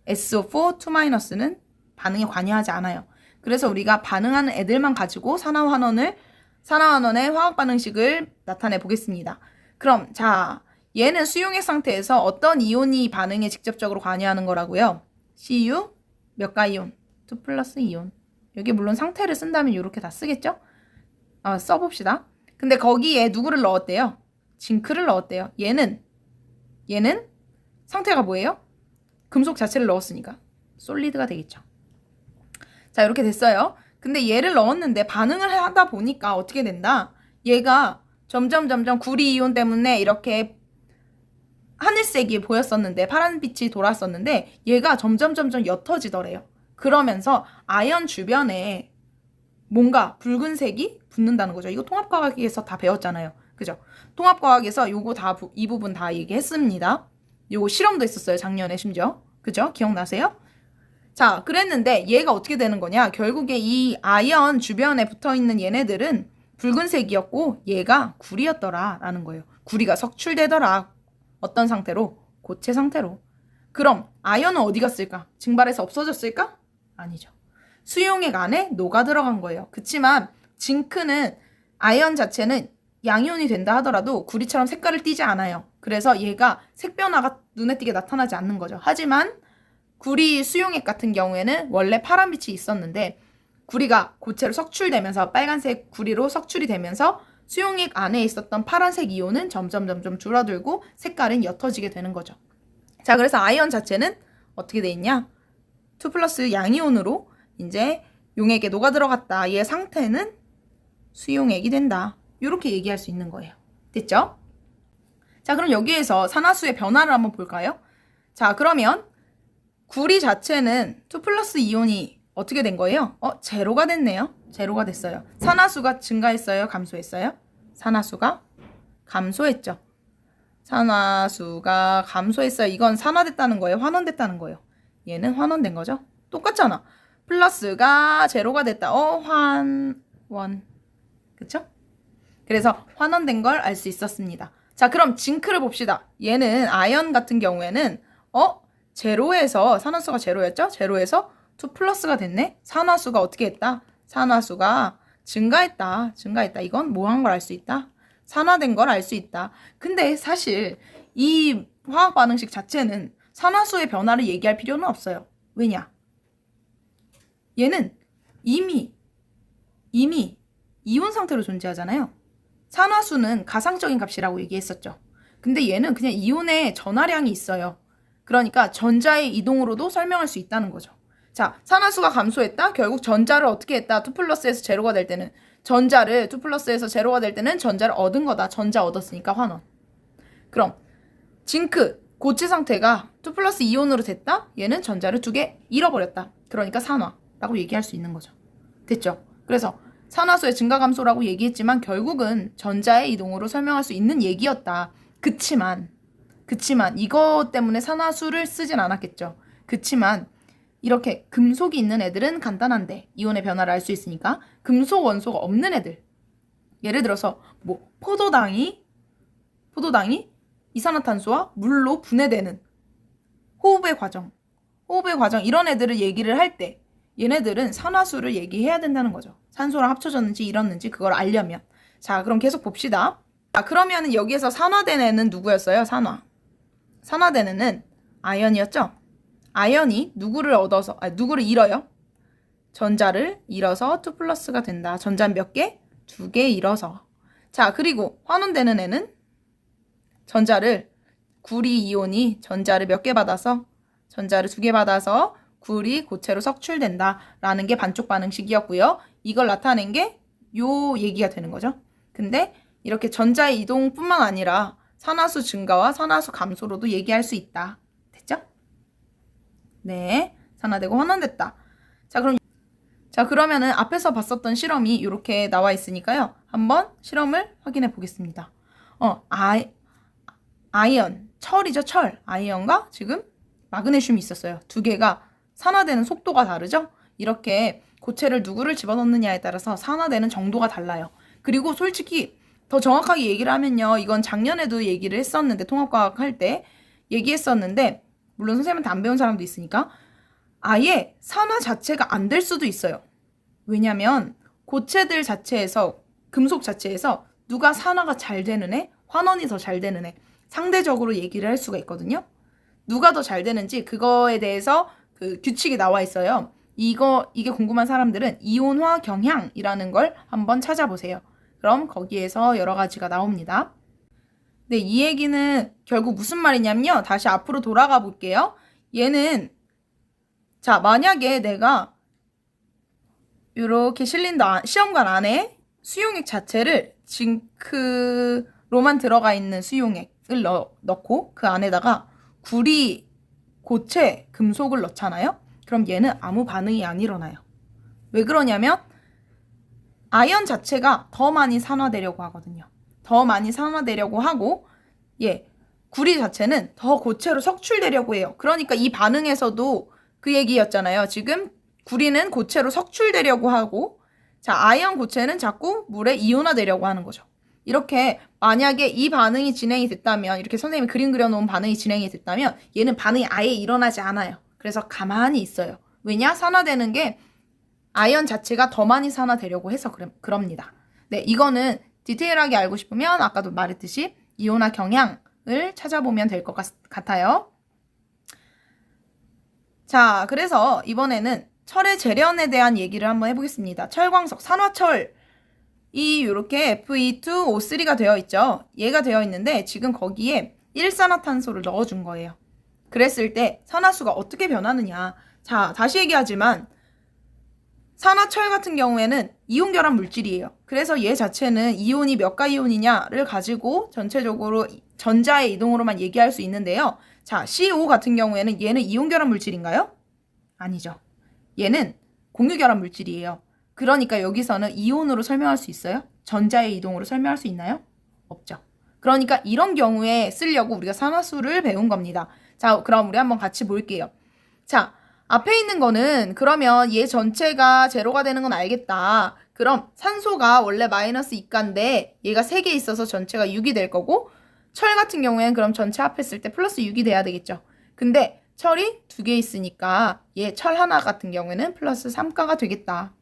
SO4 2-는 반응에 관여하지 않아요. 그래서 우리가 반응하는 애들만 가지고 산화환원의 화학 반응식을 나타내 보겠습니다. 그럼 자, 얘는 수용액 상태에서 어떤 이온이 반응에 직접적으로 관여하는 거라고요? Cu 몇 가 이온? 2 플러스 이온. 여기 물론 상태를 쓴다면 이렇게 다 쓰겠죠? 써봅시다. 근데 거기에 누구를 넣었대요? 징크를 넣었대요. 얘는 상태가 뭐예요? 금속 자체를 넣었으니까 솔리드가 되겠죠. 자, 이렇게 됐어요. 근데 얘를 넣었는데 반응을 하다 보니까 어떻게 된다? 얘가 점점 구리 이온 때문에 이렇게 하늘색이 보였었는데 파란빛이 돌았었는데 얘가 점점 옅어지더래요. 그러면서 아연 주변에 뭔가 붉은색이 붙는다는 거죠. 이거 통합과학에서 다 배웠잖아요. 그죠? 통합과학에서 요거 다 이 부분 다 얘기했습니다. 요거 실험도 있었어요. 작년에 심지어. 그죠? 기억나세요? 자, 그랬는데 얘가 어떻게 되는 거냐? 결국에 이 아연 주변에 붙어있는 얘네들은 붉은색이었고 얘가 구리였더라 라는 거예요. 구리가 석출되더라. 어떤 상태로? 고체 상태로. 그럼 아연은 어디 갔을까? 증발해서 없어졌을까? 아니죠. 수용액 안에 녹아 들어간 거예요. 그치만 징크는 아연 자체는 양이온이 된다 하더라도 구리처럼 색깔을 띠지 않아요. 그래서 얘가 색 변화가 눈에 띄게 나타나지 않는 거죠. 하지만 구리 수용액 같은 경우에는 원래 파란빛이 있었는데 구리가 고체로 석출되면서 빨간색 구리로 석출이 되면서 수용액 안에 있었던 파란색 이온은 점점 줄어들고 색깔은 옅어지게 되는 거죠. 자, 그래서 아이언 자체는 어떻게 돼 있냐? 2 플러스 양이온으로 이제 용액에 녹아 들어갔다. 얘의 상태는 수용액이 된다. 이렇게 얘기할 수 있는 거예요. 됐죠? 자, 그럼 여기에서 산화수의 변화를 한번 볼까요? 자, 그러면 구리 자체는 2 플러스 이온이 어떻게 된 거예요? 제로가 됐네요. 제로가 됐어요. 산화수가 증가했어요? 감소했어요? 산화수가 감소했죠. 산화수가 감소했어요. 이건 산화됐다는 거예요? 환원됐다는 거예요? 얘는 환원된 거죠? 똑같잖아. 플러스가 제로가 됐다. 환원. 그쵸? 그래서 환원된 걸 알 수 있었습니다. 자, 그럼 징크를 봅시다. 얘는 아연 같은 경우에는 제로에서 산화수가 제로였죠? 제로에서 2 플러스가 됐네? 산화수가 어떻게 했다? 산화수가 증가했다. 이건 뭐 한 걸 알 수 있다? 산화된 걸 알 수 있다. 근데 사실 이 화학 반응식 자체는 산화수의 변화를 얘기할 필요는 없어요. 왜냐? 얘는 이미 이온 상태로 존재하잖아요. 산화수는 가상적인 값이라고 얘기했었죠. 근데 얘는 그냥 이온의 전하량이 있어요. 그러니까 전자의 이동으로도 설명할 수 있다는 거죠. 자, 산화수가 감소했다? 결국 전자를 어떻게 했다? 2 플러스에서 제로가 될 때는 전자를 2 플러스에서 제로가 될 때는 전자를 얻은 거다. 전자 얻었으니까 환원. 그럼 징크 고체 상태가 2 플러스 이온으로 됐다? 얘는 전자를 2개 잃어버렸다. 그러니까 산화라고 얘기할 수 있는 거죠. 됐죠? 그래서 산화수의 증가 감소라고 얘기했지만 결국은 전자의 이동으로 설명할 수 있는 얘기였다. 그치만 이것 때문에 산화수를 쓰진 않았겠죠. 그치만 이렇게 금속이 있는 애들은 간단한데 이온의 변화를 알 수 있으니까 금속 원소가 없는 애들, 예를 들어서 뭐 포도당이 이산화탄소와 물로 분해되는 호흡의 과정 이런 애들을 얘기를 할 때 얘네들은 산화수를 얘기해야 된다는 거죠. 산소랑 합쳐졌는지 이렇는지 그걸 알려면. 자, 그럼 계속 봅시다. 자, 그러면 여기에서 산화된 애는 누구였어요? 산화된 애는 아연이었죠? 아연이 누구를 잃어요? 전자를 잃어서 2 플러스가 된다. 전자는 몇 개? 2개 잃어서. 자, 그리고 환원되는 애는 구리 이온이 전자를 몇 개 받아서? 전자를 2개 받아서 구리 고체로 석출된다. 라는 게 반쪽 반응식이었고요. 이걸 나타낸 게 요 얘기가 되는 거죠. 근데 이렇게 전자의 이동뿐만 아니라 산화수 증가와 산화수 감소로도 얘기할 수 있다. 됐죠? 네, 산화되고 환원됐다. 자, 그러면은 앞에서 봤었던 실험이 이렇게 나와 있으니까요. 한번 실험을 확인해 보겠습니다. 아이언, 철이죠, 철. 아이언과 지금 마그네슘이 있었어요. 두 개가 산화되는 속도가 다르죠? 이렇게 고체를 누구를 집어넣느냐에 따라서 산화되는 정도가 달라요. 그리고 솔직히 더 정확하게 얘기를 하면요. 이건 작년에도 얘기를 했었는데, 통합과학 할 때 얘기했었는데, 물론 선생님한테 안 배운 사람도 있으니까, 아예 산화 자체가 안 될 수도 있어요. 왜냐면 고체들 자체에서, 금속 자체에서 누가 산화가 잘 되는 애, 환원이 더 잘 되는 애, 상대적으로 얘기를 할 수가 있거든요. 누가 더 잘 되는지 그거에 대해서 그 규칙이 나와 있어요. 이게 궁금한 사람들은 이온화 경향이라는 걸 한번 찾아보세요. 그럼 거기에서 여러 가지가 나옵니다. 네, 이 얘기는 결국 무슨 말이냐면요. 다시 앞으로 돌아가 볼게요. 얘는 자, 만약에 내가 이렇게 실린더 시험관 안에 수용액 자체를 징크로만 들어가 있는 수용액을 넣고 그 안에다가 구리, 고체, 금속을 넣잖아요. 그럼 얘는 아무 반응이 안 일어나요. 왜 그러냐면 아연 자체가 더 많이 산화되려고 하거든요. 더 많이 산화되려고 하고 구리 자체는 더 고체로 석출되려고 해요. 그러니까 이 반응에서도 그 얘기였잖아요. 지금 구리는 고체로 석출되려고 하고 아연 고체는 자꾸 물에 이온화되려고 하는 거죠. 이렇게 만약에 이 반응이 진행이 됐다면 이렇게 선생님이 그림 그려놓은 반응이 진행이 됐다면 얘는 반응이 아예 일어나지 않아요. 그래서 가만히 있어요. 왜냐? 산화되는 게 아연 자체가 더 많이 산화되려고 해서 그럽니다. 네, 이거는 디테일하게 알고 싶으면 아까도 말했듯이 이온화 경향을 찾아보면 될 것 같아요. 자, 그래서 이번에는 철의 재련에 대한 얘기를 한번 해보겠습니다. 철광석, 산화철이 이렇게 Fe2O3가 되어 있죠. 얘가 되어 있는데 지금 거기에 일산화탄소를 넣어준 거예요. 그랬을 때 산화수가 어떻게 변하느냐. 자, 다시 얘기하지만 산화철 같은 경우에는 이온 결합 물질이에요. 그래서 얘 자체는 이온이 몇 가 이온이냐를 가지고 전체적으로 전자의 이동으로만 얘기할 수 있는데요. 자, CO 같은 경우에는 얘는 이온 결합 물질인가요? 아니죠. 얘는 공유 결합 물질이에요. 그러니까 여기서는 이온으로 설명할 수 있어요? 전자의 이동으로 설명할 수 있나요? 없죠. 그러니까 이런 경우에 쓰려고 우리가 산화수를 배운 겁니다. 자, 그럼 우리 한번 같이 볼게요. 자, 앞에 있는 거는 그러면 얘 전체가 제로가 되는 건 알겠다. 그럼 산소가 원래 마이너스 2가인데 얘가 3개 있어서 전체가 6이 될 거고 철 같은 경우에는 그럼 전체 합했을 때 플러스 6이 돼야 되겠죠. 근데 철이 2개 있으니까 얘 철 하나 같은 경우에는 플러스 3가가 되겠다.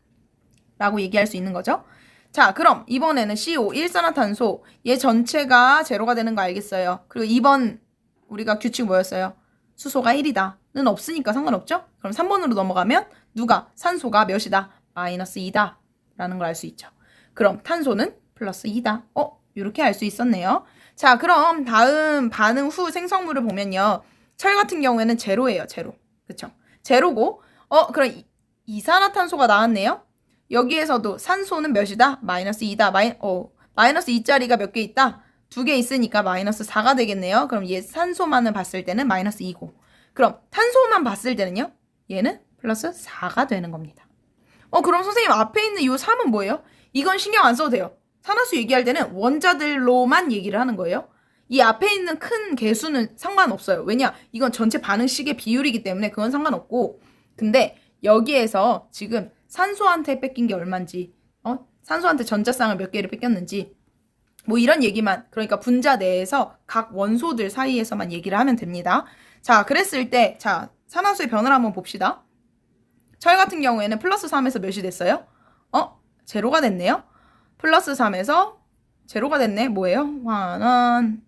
라고 얘기할 수 있는 거죠. 자, 그럼 이번에는 CO, 일산화탄소 얘 전체가 제로가 되는 거 알겠어요. 그리고 2번 우리가 규칙 뭐였어요? 수소가 1이다. 는 없으니까 상관없죠? 그럼 3번으로 넘어가면 누가? 산소가 몇이다? 마이너스 2다. 라는 걸 알 수 있죠. 그럼 탄소는 플러스 2다. 이렇게 알 수 있었네요. 자, 그럼 다음 반응 후 생성물을 보면요. 철 같은 경우에는 제로예요. 제로. 그쵸? 제로고 그럼 이산화탄소가 나왔네요. 여기에서도 산소는 몇이다? 마이너스 2다. 마이너스 2짜리가 몇 개 있다? 2개 있으니까 마이너스 4가 되겠네요. 그럼 얘 산소만을 봤을 때는 마이너스 2고 그럼 탄소만 봤을 때는요? 얘는 플러스 4가 되는 겁니다. 그럼 선생님 앞에 있는 이 3은 뭐예요? 이건 신경 안 써도 돼요. 산화수 얘기할 때는 원자들로만 얘기를 하는 거예요. 이 앞에 있는 큰 개수는 상관없어요. 왜냐? 이건 전체 반응식의 비율이기 때문에 그건 상관없고 근데 여기에서 지금 산소한테 뺏긴 게 얼만지 산소한테 전자쌍을 몇 개를 뺏겼는지 뭐 이런 얘기만 그러니까 분자 내에서 각 원소들 사이에서만 얘기를 하면 됩니다. 자, 그랬을 때 자, 산화수의 변화를 한번 봅시다. 철 같은 경우에는 플러스 3에서 몇이 됐어요? 제로가 됐네요. 플러스 3에서 제로가 됐네. 뭐예요? 환원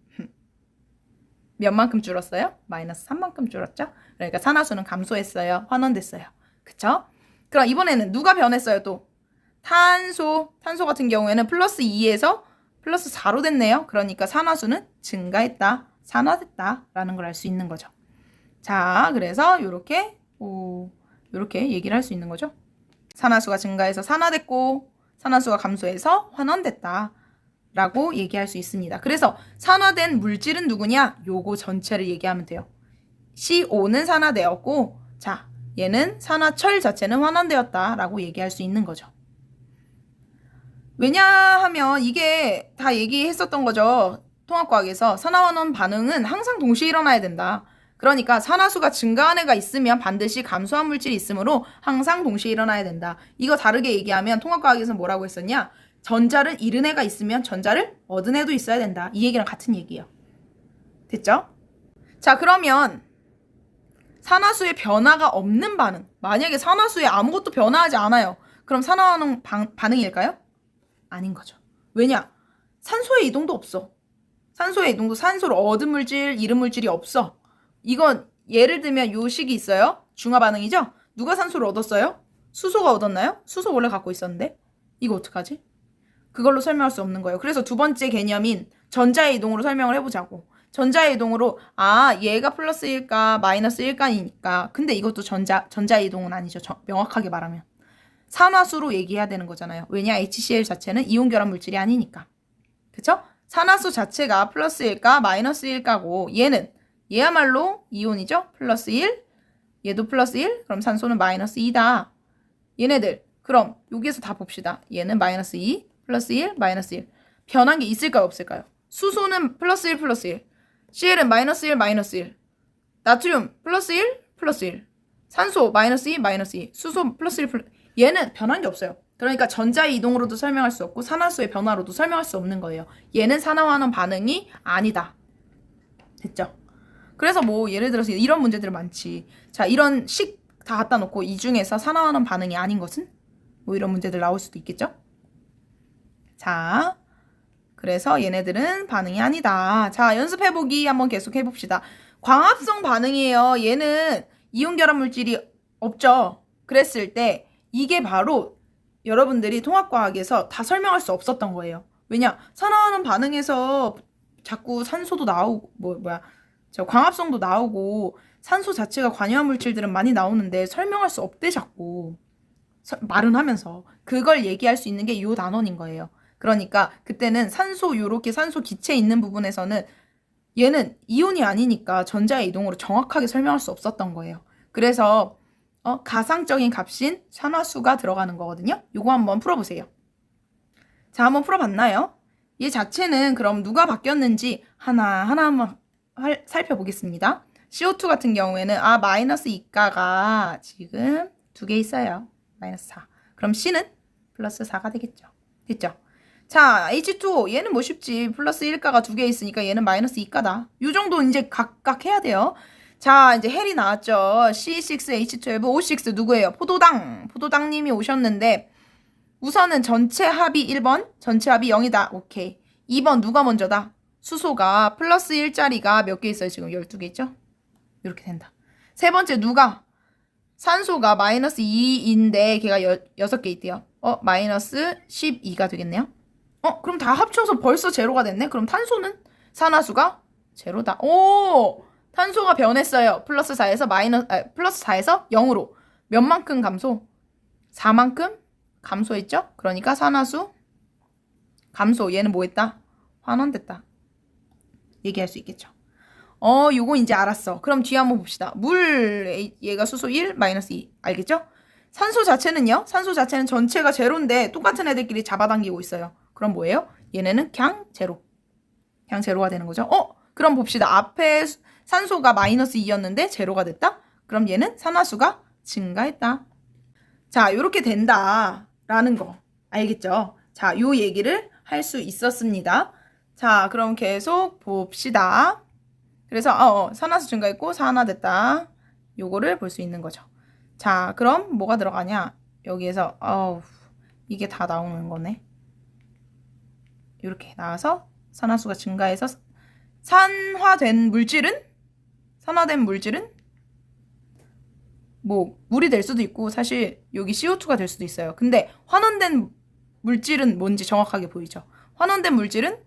몇만큼 줄었어요? 마이너스 3만큼 줄었죠? 그러니까 산화수는 감소했어요. 환원됐어요. 그쵸? 그럼 이번에는 누가 변했어요 또? 탄소 같은 경우에는 플러스 2에서 플러스 4로 됐네요. 그러니까 산화수는 증가했다. 산화됐다. 라는 걸 알 수 있는 거죠. 자, 그래서 요렇게 얘기를 할 수 있는 거죠. 산화수가 증가해서 산화됐고 산화수가 감소해서 환원됐다. 라고 얘기할 수 있습니다. 그래서 산화된 물질은 누구냐? 요거 전체를 얘기하면 돼요. CO는 산화되었고 자, 얘는 산화철 자체는 환원되었다. 라고 얘기할 수 있는 거죠. 왜냐하면 이게 다 얘기했었던 거죠. 통합과학에서 산화환원 반응은 항상 동시에 일어나야 된다. 그러니까 산화수가 증가한 애가 있으면 반드시 감소한 물질이 있으므로 항상 동시에 일어나야 된다. 이거 다르게 얘기하면 통합과학에서 뭐라고 했었냐? 전자를 잃은 애가 있으면 전자를 얻은 애도 있어야 된다. 이 얘기랑 같은 얘기예요. 됐죠? 자, 그러면 산화수의 변화가 없는 반응. 만약에 산화수에 아무것도 변화하지 않아요. 그럼 산화환원 반응일까요? 아닌 거죠. 왜냐? 산소의 이동도 없어. 산소의 이동도 산소를 얻은 물질, 잃은 물질이 없어. 이건 예를 들면 요 식이 있어요. 중화 반응이죠? 누가 산소를 얻었어요? 수소가 얻었나요? 수소 원래 갖고 있었는데. 이거 어떡하지? 그걸로 설명할 수 없는 거예요. 그래서 두 번째 개념인 전자의 이동으로 설명을 해보자고. 전자의 이동으로 얘가 플러스 1가 마이너스 1가니까 근데 이것도 전자의 이동은 아니죠. 명확하게 말하면. 산화수로 얘기해야 되는 거잖아요. 왜냐? HCl 자체는 이온 결합 물질이 아니니까. 그쵸? 산화수 자체가 플러스 1가 마이너스 1가고 얘야말로 이온이죠? 플러스 1, 얘도 플러스 1, 그럼 산소는 마이너스 2다. 얘네들 그럼 여기에서 다 봅시다. 얘는 마이너스 2, 플러스 1, 마이너스 1. 변한 게 있을까요? 없을까요? 수소는 플러스 1, 플러스 1. CL은 마이너스 1, 마이너스 1. 나트륨 플러스 1, 플러스 1. 산소 마이너스 2, 마이너스 2. 수소 플러스 1, 플러스 1. 얘는 변한 게 없어요. 그러니까 전자의 이동으로도 설명할 수 없고 산화수의 변화로도 설명할 수 없는 거예요. 얘는 산화환원 반응이 아니다. 됐죠? 그래서 뭐 예를 들어서 이런 문제들 많지. 자, 이런 식 다 갖다 놓고 이 중에서 산화환원 반응이 아닌 것은? 뭐 이런 문제들 나올 수도 있겠죠? 자, 그래서 얘네들은 반응이 아니다. 자, 연습해보기 한번 계속 해봅시다. 광합성 반응이에요. 얘는 이온 결합 물질이 없죠. 그랬을 때 이게 바로 여러분들이 통합과학에서 다 설명할 수 없었던 거예요. 왜냐? 산화하는 반응에서 자꾸 산소도 나오고 저 광합성도 나오고 산소 자체가 관여한 물질들은 많이 나오는데 설명할 수 없대 자꾸 말은 하면서 그걸 얘기할 수 있는 게 요 단원인 거예요. 그러니까 그때는 산소 요렇게 산소 기체 있는 부분에서는 얘는 이온이 아니니까 전자의 이동으로 정확하게 설명할 수 없었던 거예요. 그래서 가상적인 값인 산화수가 들어가는 거거든요. 요거 한번 풀어보세요. 자, 한번 풀어봤나요? 얘 자체는 그럼 누가 바뀌었는지 하나하나 한번 살펴보겠습니다. CO2 같은 경우에는 마이너스 2가가 지금 2개 있어요. 마이너스 4. 그럼 C는 플러스 4가 되겠죠. 됐죠? 자, H2O 얘는 뭐 쉽지. 플러스 1가가 2개 있으니까 얘는 마이너스 2가다. 요 정도 이제 각각 해야 돼요. 자, 이제 헬이 나왔죠. C6H12 O6 누구예요? 포도당님이 오셨는데 우선은 전체 합이 1번, 전체 합이 0이다. 오케이. 2번 누가 먼저다? 수소가 플러스 1짜리가 몇 개 있어요? 지금 12개 있죠? 이렇게 된다. 세 번째 누가? 산소가 마이너스 2인데 걔가 6개 있대요. 마이너스 12가 되겠네요. 그럼 다 합쳐서 벌써 제로가 됐네? 그럼 탄소는? 산화수가 제로다. 오! 탄소가 변했어요. 플러스 4에서 플러스 4에서 0으로. 몇만큼 감소? 4만큼 감소했죠? 그러니까 산화수 감소. 얘는 뭐 했다? 환원됐다. 얘기할 수 있겠죠. 요거 이제 알았어. 그럼 뒤에 한번 봅시다. 얘가 수소 1, 마이너스 2. 알겠죠? 산소 자체는요? 산소 자체는 전체가 제로인데 똑같은 애들끼리 잡아당기고 있어요. 그럼 뭐예요? 얘네는 그냥 제로. 그냥 제로가 되는 거죠. 그럼 봅시다. 앞에 산소가 마이너스 2였는데 제로가 됐다? 그럼 얘는 산화수가 증가했다. 자, 요렇게 된다라는 거. 알겠죠? 자, 요 얘기를 할 수 있었습니다. 자, 그럼 계속 봅시다. 그래서 산화수 증가했고 산화됐다. 요거를 볼 수 있는 거죠. 자, 그럼 뭐가 들어가냐? 여기에서 이게 다 나오는 거네. 이렇게 나와서 산화수가 증가해서 산화된 물질은 뭐 물이 될 수도 있고 사실 여기 CO2가 될 수도 있어요. 근데 환원된 물질은 뭔지 정확하게 보이죠. 환원된 물질은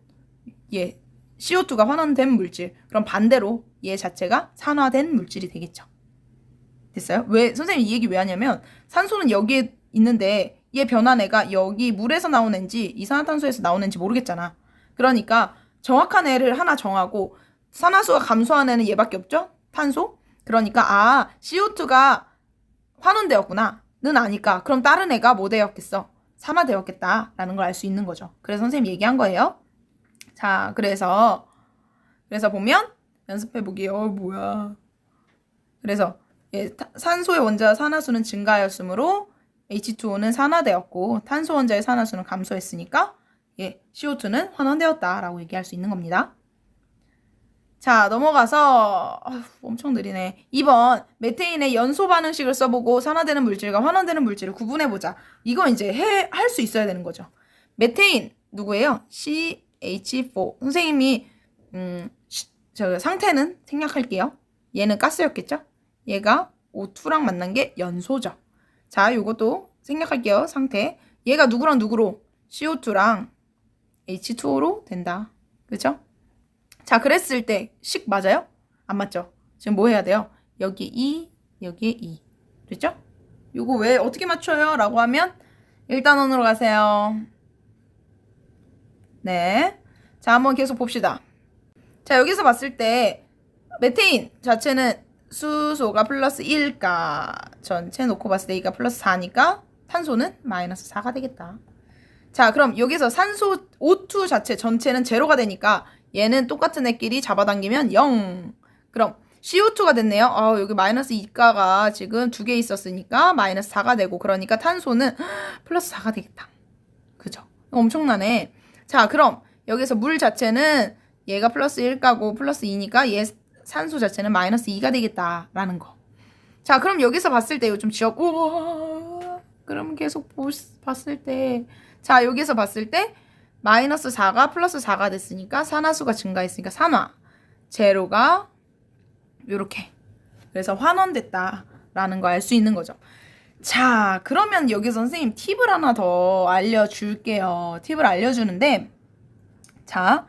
CO2가 환원된 물질. 그럼 반대로 얘 자체가 산화된 물질이 되겠죠. 됐어요? 왜 선생님 이 얘기 왜 하냐면 산소는 여기에 있는데 얘 변한 애가 여기 물에서 나온 애인지 이산화탄소에서 나온 애인지 모르겠잖아. 그러니까 정확한 애를 하나 정하고 산화수가 감소한 애는 얘밖에 없죠? 탄소? 그러니까 CO2가 환원되었구나 는 아니까 그럼 다른 애가 뭐 되었겠어? 산화되었겠다라는 걸 알 수 있는 거죠. 그래서 선생님이 얘기한 거예요. 자, 그래서 보면 연습해보기. 뭐야. 그래서 산소의 원자 산화수는 증가하였으므로 H2O는 산화되었고 탄소 원자의 산화수는 감소했으니까 CO2는 환원되었다라고 얘기할 수 있는 겁니다. 자, 넘어가서 엄청 느리네. 2번 메테인의 연소 반응식을 써보고 산화되는 물질과 환원되는 물질을 구분해보자. 이거 이제 할 수 있어야 되는 거죠. 메테인 누구예요? CH4. 선생님이 저 상태는 생략할게요. 얘는 가스였겠죠? 얘가 O2랑 만난 게 연소죠. 자, 요것도 생략할게요. 상태. 얘가 누구랑 누구로? CO2랑 H2O로 된다. 그죠? 자, 그랬을 때 식 맞아요? 안 맞죠? 지금 뭐 해야 돼요? 여기 2, 여기에 2. 됐죠? 요거 왜 어떻게 맞춰요? 라고 하면 1단원으로 가세요. 네. 자, 한번 계속 봅시다. 자, 여기서 봤을 때 메테인 자체는 수소가 플러스 1가 전체 놓고 봤을 때 A가 플러스 4니까 탄소는 마이너스 4가 되겠다. 자, 그럼 여기서 산소 O2 자체 전체는 제로가 되니까 얘는 똑같은 애끼리 잡아당기면 0. 그럼 CO2가 됐네요. 여기 마이너스 2가가 지금 2개 있었으니까 마이너스 4가 되고, 그러니까 탄소는 플러스 4가 되겠다. 그죠? 엄청나네. 자, 그럼 여기서 물 자체는 얘가 플러스 1가고 플러스 2니까 얘 산소 자체는 마이너스 2가 되겠다라는 거. 자, 그럼 여기서 봤을 때 이거 좀 지워. 우와. 그럼 계속 봤을 때, 자, 여기서 봤을 때 마이너스 4가 플러스 4가 됐으니까 산화수가 증가했으니까 산화. 제로가 요렇게. 그래서 환원됐다라는 거 알 수 있는 거죠. 자, 그러면 여기 선생님 팁을 하나 더 알려줄게요. 팁을 알려주는데, 자,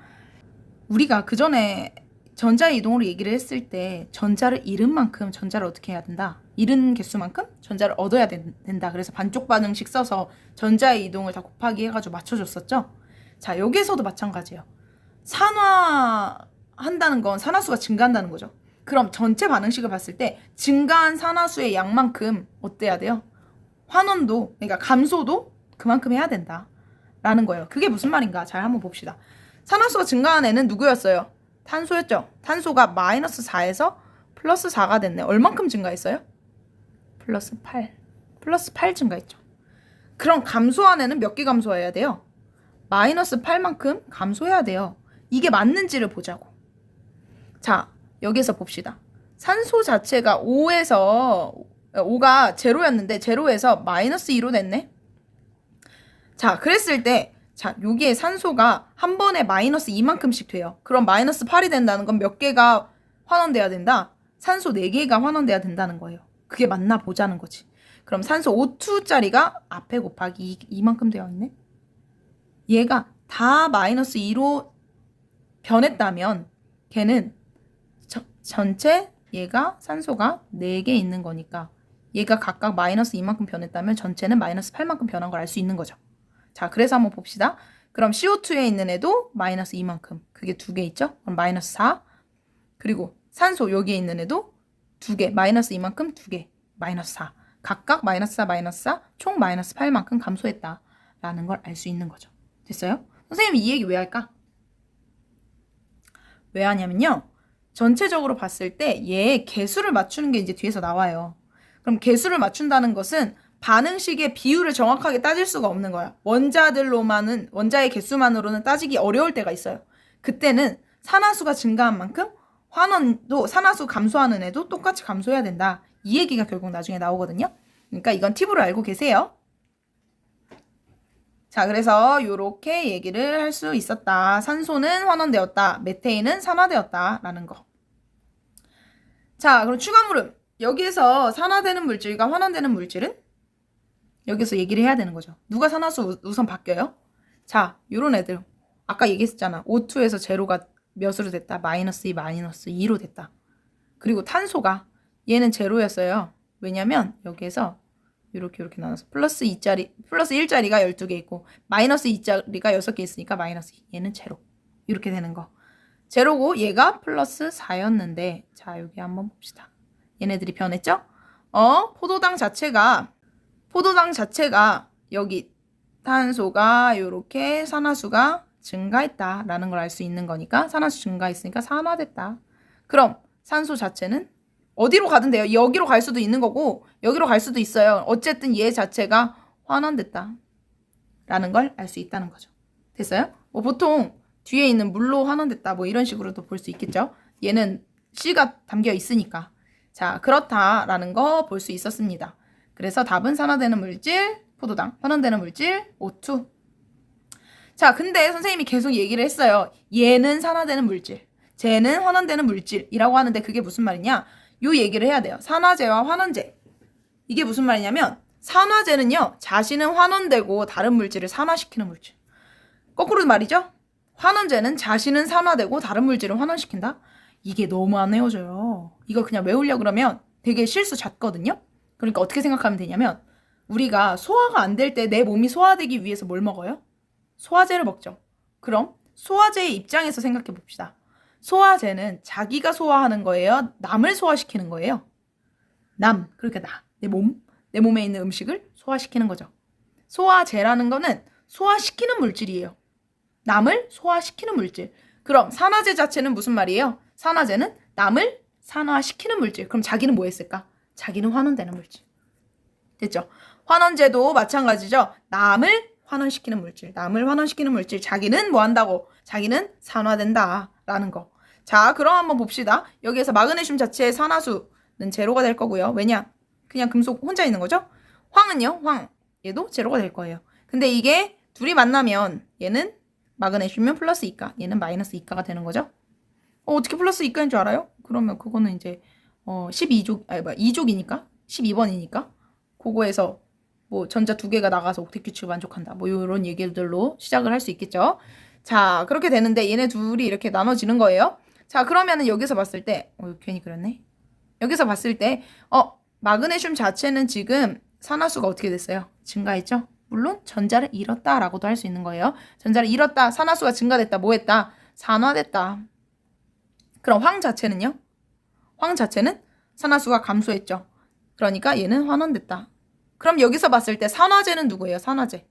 우리가 그 전에 전자의 이동으로 얘기를 했을 때 전자를 잃은 만큼 전자를 어떻게 해야 된다? 잃은 개수만큼 전자를 얻어야 된다. 그래서 반쪽 반응식 써서 전자의 이동을 다 곱하기 해가지고 맞춰줬었죠? 자, 여기서도 마찬가지예요. 산화한다는 건 산화수가 증가한다는 거죠. 그럼 전체 반응식을 봤을 때 증가한 산화수의 양만큼 어때야 돼요? 환원도, 그러니까 감소도 그만큼 해야 된다 라는 거예요. 그게 무슨 말인가? 잘 한번 봅시다. 산화수가 증가한 애는 누구였어요? 탄소였죠. 탄소가 마이너스 4에서 플러스 4가 됐네. 얼만큼 증가했어요? 플러스 8. 플러스 8 증가했죠. 그럼 감소한 애는 몇 개 감소해야 돼요? 마이너스 8만큼 감소해야 돼요. 이게 맞는지를 보자고. 자, 여기서 봅시다. 산소 자체가 5가 제로였는데 제로에서 마이너스 2로 됐네. 자, 그랬을 때, 자, 여기에 산소가 한 번에 마이너스 2만큼씩 돼요. 그럼 마이너스 8이 된다는 건 몇 개가 환원돼야 된다? 산소 4개가 환원돼야 된다는 거예요. 그게 맞나 보자는 거지. 그럼 산소 O2짜리가 앞에 곱하기 2만큼 되어 있네. 얘가 다 마이너스 2로 변했다면 걔는 전체 얘가 산소가 4개 있는 거니까 얘가 각각 마이너스 2만큼 변했다면 전체는 마이너스 8만큼 변한 걸 알 수 있는 거죠. 자, 그래서 한번 봅시다. 그럼 CO2에 있는 애도 마이너스 2만큼. 그게 2개 있죠? 그럼 마이너스 4. 그리고 산소 여기에 있는 애도 2개. 마이너스 2만큼 2개. 마이너스 4. 각각 마이너스 4, 마이너스 4, 총 마이너스 8만큼 감소했다라는 걸 알 수 있는 거죠. 됐어요? 선생님이 이 얘기 왜 할까? 왜 하냐면요. 전체적으로 봤을 때 얘의 개수를 맞추는 게 이제 뒤에서 나와요. 그럼 개수를 맞춘다는 것은 반응식의 비율을 정확하게 따질 수가 없는 거야. 원자의 개수만으로는 따지기 어려울 때가 있어요. 그때는 산화수가 증가한 만큼 환원도, 산화수 감소하는 애도 똑같이 감소해야 된다. 이 얘기가 결국 나중에 나오거든요. 그러니까 이건 팁으로 알고 계세요. 자, 그래서 이렇게 얘기를 할 수 있었다. 산소는 환원되었다. 메테인은 산화되었다. 라는 거. 자, 그럼 추가물음. 여기에서 산화되는 물질과 환원되는 물질은 여기서 얘기를 해야 되는 거죠. 누가 산화수 우선 바뀌어요? 자, 요런 애들. 아까 얘기했잖아. O2에서 제로가 몇으로 됐다? 마이너스 2, 마이너스 2로 됐다. 그리고 탄소가 얘는 제로였어요. 왜냐면 여기에서 이렇게 나눠서 플러스 1짜리가 12개 있고 마이너스 2짜리가 6개 있으니까 마이너스 2. 얘는 제로. 이렇게 되는 거. 제로고 얘가 플러스 4였는데 자, 여기 한번 봅시다. 얘네들이 변했죠? 포도당 자체가 여기 탄소가 이렇게 산화수가 증가했다라는 걸 알 수 있는 거니까 산화수 증가했으니까 산화됐다. 그럼 산소 자체는 어디로 가든 돼요. 여기로 갈 수도 있는 거고 여기로 갈 수도 있어요. 어쨌든 얘 자체가 환원됐다 라는 걸 알 수 있다는 거죠. 됐어요? 보통 뒤에 있는 물로 환원됐다 뭐 이런 식으로도 볼 수 있겠죠. 얘는 C가 담겨 있으니까. 자, 그렇다라는 거 볼 수 있었습니다. 그래서 답은 산화되는 물질, 포도당, 환원되는 물질, O2. 자, 근데 선생님이 계속 얘기를 했어요. 얘는 산화되는 물질, 쟤는 환원되는 물질이라고 하는데 그게 무슨 말이냐? 요 얘기를 해야 돼요. 산화제와 환원제. 이게 무슨 말이냐면 산화제는요, 자신은 환원되고 다른 물질을 산화시키는 물질. 거꾸로 말이죠. 환원제는 자신은 산화되고 다른 물질을 환원시킨다. 이게 너무 안 외워져요. 이거 그냥 외우려고 그러면 되게 실수 잦거든요. 그러니까 어떻게 생각하면 되냐면 우리가 소화가 안 될 때 내 몸이 소화되기 위해서 뭘 먹어요? 소화제를 먹죠. 그럼 소화제의 입장에서 생각해 봅시다. 소화제는 자기가 소화하는 거예요? 남을 소화시키는 거예요? 남, 그러니까 나, 내 몸에 있는 음식을 소화시키는 거죠. 소화제라는 거는 소화시키는 물질이에요. 남을 소화시키는 물질. 그럼 산화제 자체는 무슨 말이에요? 산화제는 남을 산화시키는 물질. 그럼 자기는 뭐 했을까? 자기는 환원되는 물질. 됐죠? 환원제도 마찬가지죠. 남을 환원시키는 물질. 남을 환원시키는 물질. 자기는 뭐 한다고? 자기는 산화된다. 라는 거. 자, 그럼 한번 봅시다. 여기에서 마그네슘 자체의 산화수는 제로가 될 거고요. 왜냐? 그냥 금속 혼자 있는 거죠? 황은요? 황. 얘도 제로가 될 거예요. 근데 이게 둘이 만나면 얘는 마그네슘이면 플러스 2가, 얘는 마이너스 2가가 되는 거죠? 어떻게 플러스 2가인 줄 알아요? 그러면 그거는 이제 12족, 아니 2족이니까 12번이니까 그거에서 뭐 전자 두 개가 나가서 옥텟 규칙을 만족한다. 뭐 이런 얘기들로 시작을 할 수 있겠죠. 자, 그렇게 되는데 얘네 둘이 이렇게 나눠지는 거예요. 자, 그러면은 여기서 봤을 때 괜히 그랬네. 여기서 봤을 때 마그네슘 자체는 지금 산화수가 어떻게 됐어요? 증가했죠? 물론 전자를 잃었다라고도 할 수 있는 거예요. 전자를 잃었다, 산화수가 증가됐다, 뭐 했다? 산화됐다. 그럼 황 자체는요? 황 자체는 산화수가 감소했죠. 그러니까 얘는 환원됐다. 그럼 여기서 봤을 때 산화제는 누구예요? 산화제.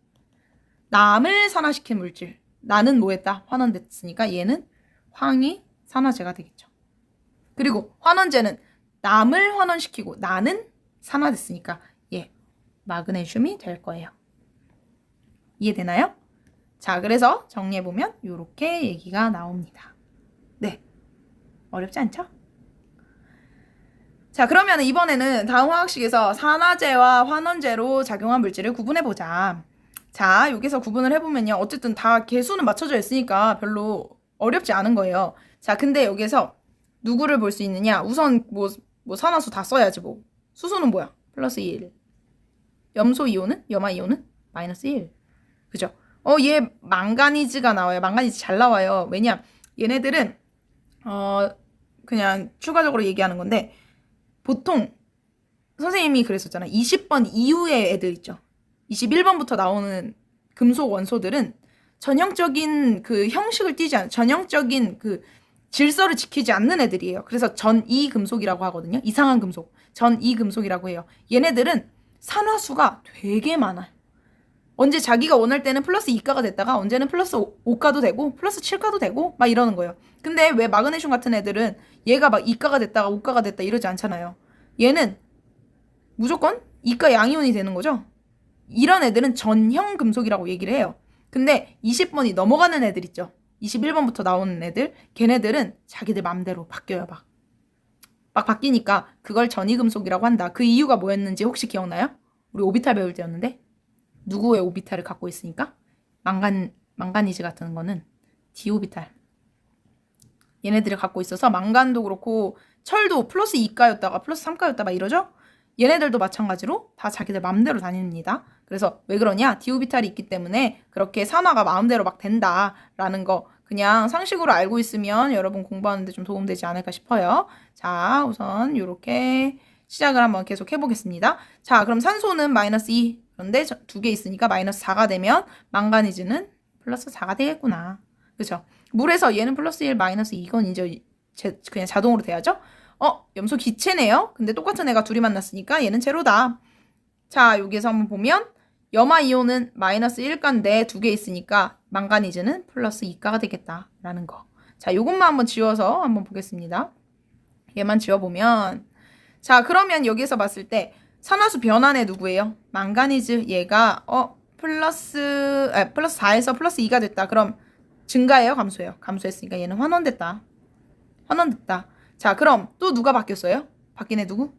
남을 산화시킨 물질. 나는 뭐 했다? 환원됐으니까 얘는 황이 산화제가 되겠죠. 그리고 환원제는 남을 환원시키고 나는 산화됐으니까 얘 마그네슘이 될 거예요. 이해되나요? 자, 그래서 정리해보면 이렇게 얘기가 나옵니다. 네. 어렵지 않죠? 자, 그러면 이번에는 다음 화학식에서 산화제와 환원제로 작용한 물질을 구분해보자. 자, 여기서 구분을 해보면요. 어쨌든 다 개수는 맞춰져 있으니까 별로 어렵지 않은 거예요. 자, 근데 여기서 누구를 볼 수 있느냐? 우선 뭐 산화수 다 써야지 뭐. 수소는 뭐야? 플러스 1. 염소 이온은? 염화 이온은? 마이너스 1. 그죠? 얘 망가니즈가 나와요. 망가니즈 잘 나와요. 왜냐? 얘네들은 그냥 추가적으로 얘기하는 건데 보통 선생님이 그랬었잖아. 20번 이후의 애들 있죠. 21번부터 나오는 금속 원소들은 전형적인 그 형식을 띠지 않은, 전형적인 그 질서를 지키지 않는 애들이에요. 그래서 전이 금속이라고 하거든요. 이상한 금속. 전이 금속이라고 해요. 얘네들은 산화수가 되게 많아요. 언제 자기가 원할 때는 플러스 2가가 됐다가 언제는 플러스 5가도 되고 플러스 7가도 되고 막 이러는 거예요. 근데 왜 마그네슘 같은 애들은 얘가 막 2가가 됐다가 5가가 됐다 이러지 않잖아요. 얘는 무조건 2가 양이온이 되는 거죠. 이런 애들은 전형 금속이라고 얘기를 해요. 근데 20번이 넘어가는 애들 있죠. 21번부터 나오는 애들, 걔네들은 자기들 맘대로 바뀌어요. 막 바뀌니까 그걸 전이 금속이라고 한다. 그 이유가 뭐였는지 혹시 기억나요? 우리 오비탈 배울 때였는데 누구의 오비탈을 갖고 있으니까? 망가니즈 같은 거는 디오비탈. 얘네들이 갖고 있어서 망간도 그렇고 철도 플러스 2가였다가 플러스 3가였다 막 이러죠? 얘네들도 마찬가지로 다 자기들 마음대로 다닙니다. 그래서 왜 그러냐? 디오비탈이 있기 때문에 그렇게 산화가 마음대로 막 된다라는 거 그냥 상식으로 알고 있으면 여러분 공부하는데 좀 도움되지 않을까 싶어요. 자, 우선 이렇게 시작을 한번 계속 해보겠습니다. 자, 그럼 산소는 마이너스 2. 그런데 두 개 있으니까 마이너스 4가 되면 망가니즈는 플러스 4가 되겠구나. 그렇죠? 물에서 얘는 플러스 1, 마이너스 2. 이건 이제 그냥 자동으로 돼야죠? 염소 기체네요. 근데 똑같은 애가 둘이 만났으니까 얘는 제로다. 자, 여기에서 한번 보면 염화 이온은 마이너스 1가인데 두 개 있으니까 망가니즈는 플러스 2가가 되겠다라는 거. 자, 요것만 한번 지워서 한번 보겠습니다. 얘만 지워보면 자, 그러면 여기서 봤을 때 산화수 변환에 누구예요? 망가니즈 얘가 플러스 4에서 플러스 2가 됐다. 그럼 증가해요? 감소해요? 감소했으니까 얘는 환원됐다. 환원됐다. 자, 그럼 또 누가 바뀌었어요? 바뀐 애 누구?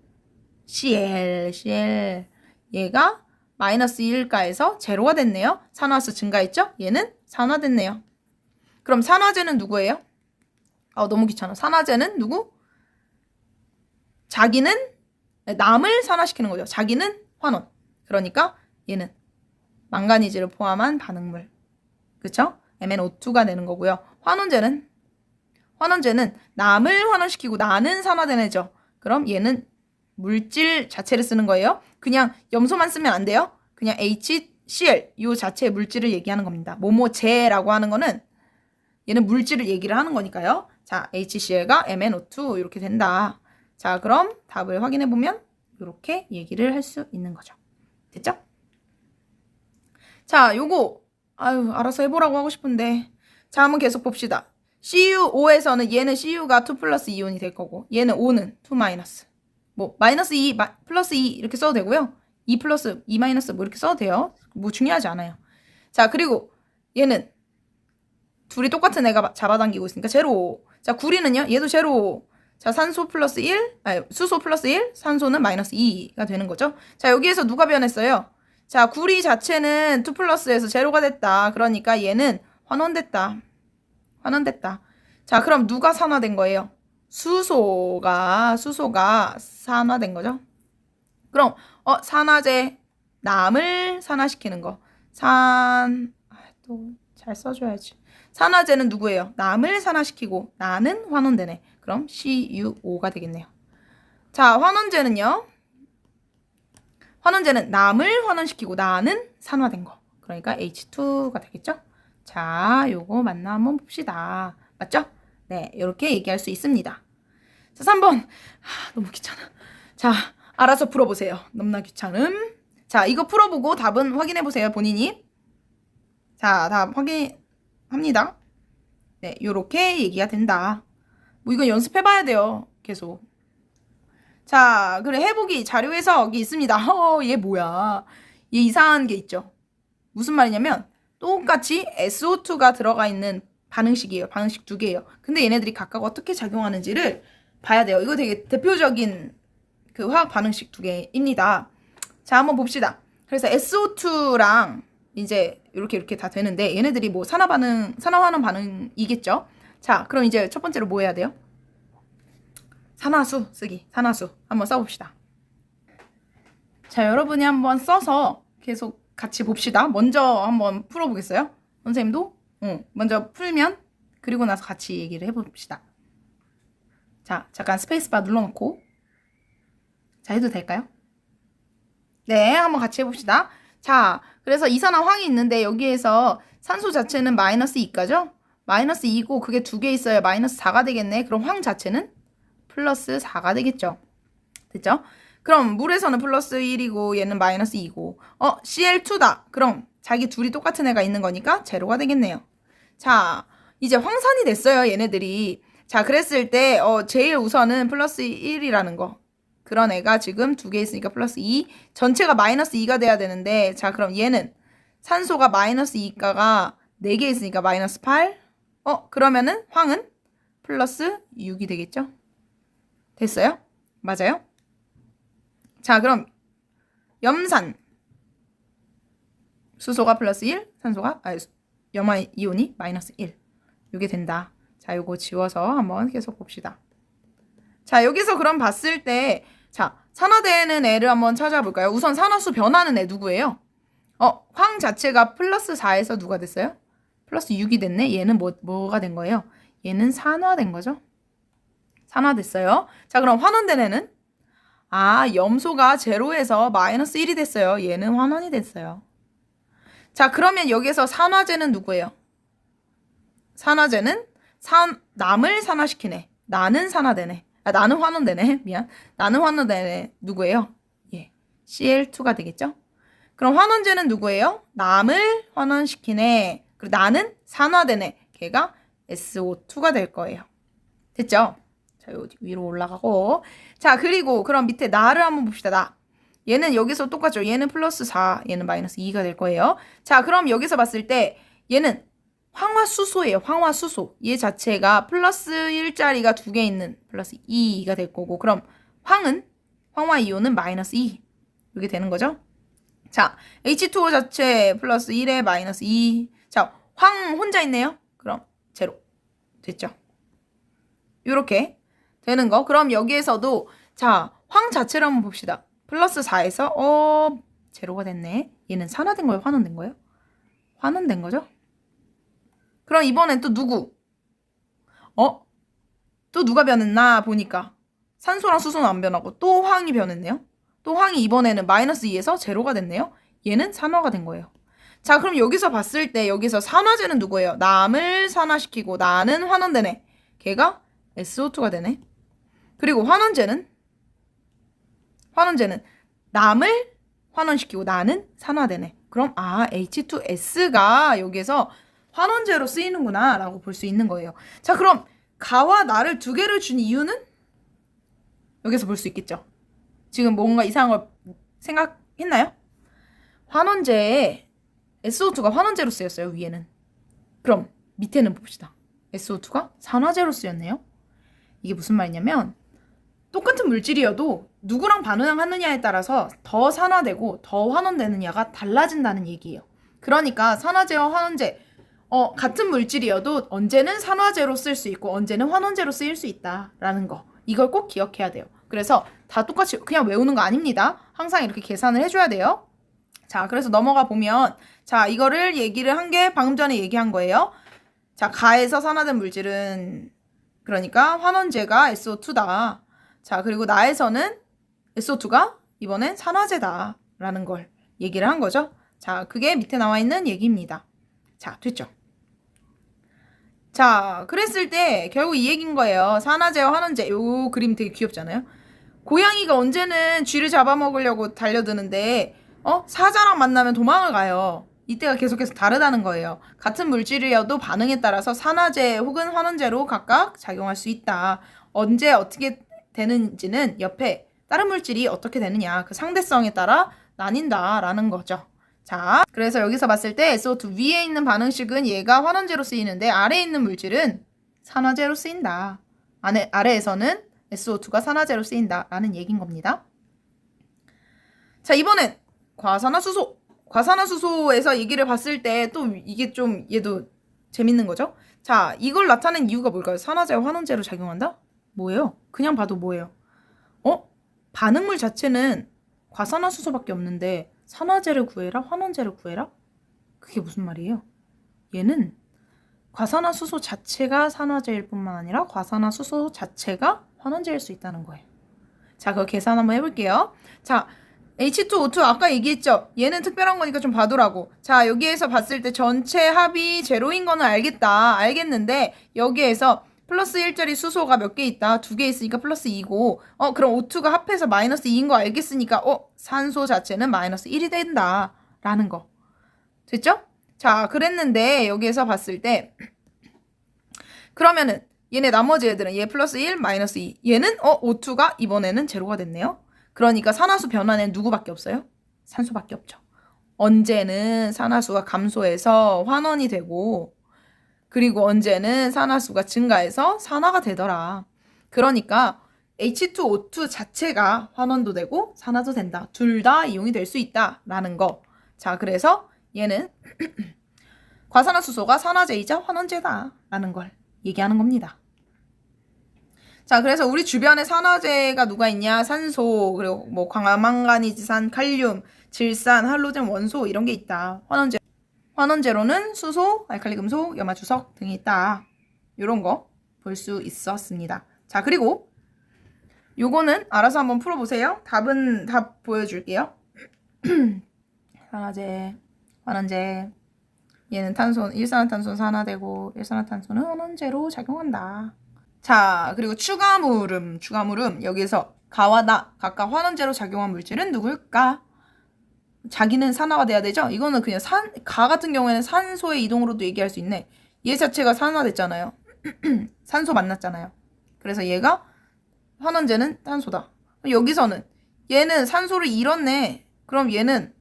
CL. 얘가 마이너스 1가에서 제로가 됐네요. 산화수 증가했죠? 얘는 산화됐네요. 그럼 산화제는 누구예요? 너무 귀찮아. 산화제는 누구? 자기는 남을 산화시키는 거죠. 자기는 환원. 그러니까 얘는 망가니즈를 포함한 반응물. 그쵸? MnO2가 되는 거고요. 환원제는 남을 환원시키고 나는 산화된 애죠. 그럼 얘는 물질 자체를 쓰는 거예요. 그냥 염소만 쓰면 안 돼요. 그냥 HCl 요 자체의 물질을 얘기하는 겁니다. 뭐뭐제라고 하는 거는 얘는 물질을 얘기를 하는 거니까요. 자, HCl과 MnO2 이렇게 된다. 자, 그럼 답을 확인해 보면 이렇게 얘기를 할 수 있는 거죠. 됐죠? 자, 요거 알아서 해보라고 하고 싶은데 자, 한번 계속 봅시다. CuO에서는 얘는 Cu가 2 플러스 이온이 될 거고 얘는 O는 2 마이너스 뭐 마이너스 2 플러스 2 이렇게 써도 되고요. 2 플러스 2 마이너스 뭐 이렇게 써도 돼요. 뭐 중요하지 않아요. 자, 그리고 얘는 둘이 똑같은 애가 잡아당기고 있으니까 제로. 자, 구리는요? 얘도 제로. 자, 산소 플러스 1, 수소 플러스 1, 산소는 마이너스 2가 되는 거죠. 자, 여기에서 누가 변했어요? 자, 구리 자체는 2 플러스에서 제로가 됐다. 그러니까 얘는 환원됐다. 환원됐다. 자, 그럼 누가 산화된 거예요? 수소가 산화된 거죠. 그럼 산화제 남을 산화시키는 거. 또 잘 써줘야지. 산화제는 누구예요? 남을 산화시키고 나는 환원되네. 그럼 CuO가 되겠네요. 자, 환원제는요. 환원제는 남을 환원시키고 나는 산화된 거. 그러니까 H2가 되겠죠? 자, 요거 맞나 한번 봅시다. 맞죠? 네, 이렇게 얘기할 수 있습니다. 자, 3번. 너무 귀찮아. 자, 알아서 풀어보세요. 너무나 귀찮음. 자, 이거 풀어보고 답은 확인해보세요. 본인이. 자, 답 확인합니다. 네, 요렇게 얘기가 된다. 뭐 이건 연습해봐야 돼요. 계속. 자, 그래 해보기 자료 해석이 있습니다. 얘 뭐야. 얘 이상한 게 있죠. 무슨 말이냐면 똑같이 SO2가 들어가 있는 반응식이에요. 반응식 두 개예요. 근데 얘네들이 각각 어떻게 작용하는지를 봐야 돼요. 이거 되게 대표적인 그 화학 반응식 두 개입니다. 자, 한번 봅시다. 그래서 SO2랑 이제 이렇게 다 되는데 얘네들이 뭐 산화환원 반응이겠죠. 자, 그럼 이제 첫 번째로 뭐 해야 돼요? 산화수 쓰기. 산화수 한번 써봅시다. 자, 여러분이 한번 써서 계속 같이 봅시다. 먼저 한번 풀어보겠어요? 선생님도 먼저 풀면 그리고 나서 같이 얘기를 해봅시다. 자, 잠깐 스페이스바 눌러놓고 자, 해도 될까요? 네, 한번 같이 해봅시다. 자, 그래서 이산화황이 있는데 여기에서 산소 자체는 마이너스 2가죠? 마이너스 2고 그게 두 개 있어야 마이너스 4가 되겠네. 그럼 황 자체는 플러스 4가 되겠죠? 됐죠? 그럼 물에서는 플러스 1이고 얘는 마이너스 2고 Cl2다. 그럼 자기 둘이 똑같은 애가 있는 거니까 제로가 되겠네요. 자, 이제 황산이 됐어요. 얘네들이. 자, 그랬을 때 제일 우선은 플러스 1이라는 거. 그런 애가 지금 두 개 있으니까 플러스 2. 전체가 마이너스 2가 돼야 되는데 자, 그럼 얘는 산소가 마이너스 2가가 4개 있으니까 마이너스 8. 그러면은 황은 플러스 6이 되겠죠? 됐어요? 맞아요? 자, 그럼 염산 수소가 플러스 1, 산소가 염화이온이 마이너스 1. 이게 된다. 자, 요거 지워서 한번 계속 봅시다. 자, 여기서 그럼 봤을 때 자, 산화되는 애를 한번 찾아볼까요? 우선 산화수 변하는 애 누구예요? 황 자체가 플러스 4에서 누가 됐어요? 플러스 6이 됐네. 얘는 뭐가 된 거예요? 얘는 산화된 거죠? 산화됐어요. 자, 그럼 환원된 애는? 염소가 제로에서 마이너스 1이 됐어요. 얘는 환원이 됐어요. 자, 그러면 여기서 산화제는 누구예요? 산화제는 남을 산화시키네. 나는 산화되네. 나는 환원되네. 미안. 나는 환원되네. 누구예요? 예, Cl2가 되겠죠? 그럼 환원제는 누구예요? 남을 환원시키네. 그리고 나는 산화되네. 걔가 SO2가 될 거예요. 됐죠? 자, 여기 위로 올라가고. 자, 그리고 그럼 밑에 나를 한번 봅시다. 나. 얘는 여기서 똑같죠? 얘는 플러스 4, 얘는 마이너스 2가 될 거예요. 자, 그럼 여기서 봤을 때 얘는 황화수소예요. 황화수소. 얘 자체가 플러스 1짜리가 두 개 있는 플러스 2가 될 거고 그럼 황화이온은 마이너스 2 이렇게 되는 거죠. 자, H2O 자체 플러스 1에 마이너스 2. 자, 황 혼자 있네요. 그럼 제로. 됐죠? 이렇게 되는 거. 그럼 여기에서도 자, 황 자체를 한번 봅시다. 플러스 4에서 제로가 됐네. 얘는 산화된 거예요? 환원된 거예요? 환원된 거죠? 그럼 이번엔 또 누구? 또 누가 변했나 보니까 산소랑 수소는 안 변하고 또 황이 변했네요. 또 황이 이번에는 마이너스 2에서 제로가 됐네요. 얘는 산화가 된 거예요. 자, 그럼 여기서 봤을 때 여기서 산화제는 누구예요? 남을 산화시키고 나는 환원되네. 걔가 SO2가 되네. 그리고 환원제는 남을 환원시키고 나는 산화되네. 그럼 H2S가 여기서 환원제로 쓰이는구나 라고 볼 수 있는 거예요. 자, 그럼 가와 나를 두 개를 준 이유는 여기서 볼 수 있겠죠. 지금 뭔가 이상한 걸 생각했나요? 환원제에 SO2가 환원제로 쓰였어요, 위에는. 그럼 밑에는 봅시다. SO2가 산화제로 쓰였네요. 이게 무슨 말이냐면 똑같은 물질이어도 누구랑 반응하느냐에 따라서 더 산화되고 더 환원되느냐가 달라진다는 얘기예요. 그러니까 산화제와 환원제 같은 물질이어도 언제는 산화제로 쓸 수 있고 언제는 환원제로 쓰일 수 있다라는 거. 이걸 꼭 기억해야 돼요. 그래서 다 똑같이 그냥 외우는 거 아닙니다. 항상 이렇게 계산을 해줘야 돼요. 자, 그래서 넘어가 보면 자, 이거를 얘기를 한 게 방금 전에 얘기한 거예요. 자, 가에서 산화된 물질은 그러니까 환원제가 SO2다. 자, 그리고 나에서는 SO2가 이번엔 산화제다 라는 걸 얘기를 한 거죠. 자, 그게 밑에 나와 있는 얘기입니다. 자, 됐죠? 자, 그랬을 때 결국 이 얘기인 거예요. 산화제와 환원제. 요 그림 되게 귀엽잖아요. 고양이가 언제는 쥐를 잡아먹으려고 달려드는데 사자랑 만나면 도망을 가요. 이때가 계속해서 다르다는 거예요. 같은 물질이어도 반응에 따라서 산화제 혹은 환원제로 각각 작용할 수 있다. 언제 어떻게 되는지는 옆에 다른 물질이 어떻게 되느냐 그 상대성에 따라 나뉜다라는 거죠. 자, 그래서 여기서 봤을 때 SO2 위에 있는 반응식은 얘가 환원제로 쓰이는데 아래에 있는 물질은 산화제로 쓰인다. 아래에서는 SO2가 산화제로 쓰인다라는 얘기인 겁니다. 자, 이번엔 과산화수소. 과산화수소에서 얘기를 봤을 때 또 이게 좀 얘도 재밌는 거죠. 자, 이걸 나타낸 이유가 뭘까요? 산화제와 환원제로 작용한다? 뭐예요? 그냥 봐도 뭐예요? 반응물 자체는 과산화수소밖에 없는데 산화제를 구해라? 환원제를 구해라? 그게 무슨 말이에요? 얘는 과산화수소 자체가 산화제일 뿐만 아니라 과산화수소 자체가 환원제일 수 있다는 거예요. 자, 그거 계산 한번 해볼게요. 자, H2O2 아까 얘기했죠? 얘는 특별한 거니까 좀 봐두라고. 자, 여기에서 봤을 때 전체 합이 제로인 거는 알겠는데 여기에서 플러스 1짜리 수소가 몇 개 있다? 2개 있으니까 플러스 2고 그럼 O2가 합해서 마이너스 2인 거 알겠으니까 산소 자체는 마이너스 1이 된다 라는 거. 됐죠? 자, 그랬는데 여기에서 봤을 때 그러면은 얘네 나머지 애들은 얘 플러스 1, 마이너스 2 얘는 O2가 이번에는 제로가 됐네요. 그러니까 산화수 변화는 누구밖에 없어요? 산소밖에 없죠. 언제는 산화수가 감소해서 환원이 되고 그리고 언제는 산화수가 증가해서 산화가 되더라. 그러니까 H2O2 자체가 환원도 되고 산화도 된다. 둘 다 이용이 될 수 있다라는 거. 자, 그래서 얘는 과산화수소가 산화제이자 환원제다라는 걸 얘기하는 겁니다. 자, 그래서 우리 주변에 산화제가 누가 있냐? 산소, 그리고 뭐 광망가니지산, 칼륨, 질산, 할로젠, 원소 이런 게 있다. 환원제로는 수소, 알칼리금속, 염화주석 등이 있다. 이런 거 볼 수 있었습니다. 자, 그리고 요거는 알아서 한번 풀어보세요. 답은 답 보여줄게요. 산화제, 환원제. 얘는 일산화탄소는 산화되고 일산화탄소는 환원제로 작용한다. 자, 그리고 추가물음. 여기에서 가와 나 각각 환원제로 작용한 물질은 누굴까? 자기는 산화가 돼야 되죠? 이거는 그냥 가 같은 경우에는 산소의 이동으로도 얘기할 수 있네. 얘 자체가 산화됐잖아요. 산소 만났잖아요. 그래서 얘가 환원제는 탄소다. 여기서는 얘는 산소를 잃었네. 그럼 얘는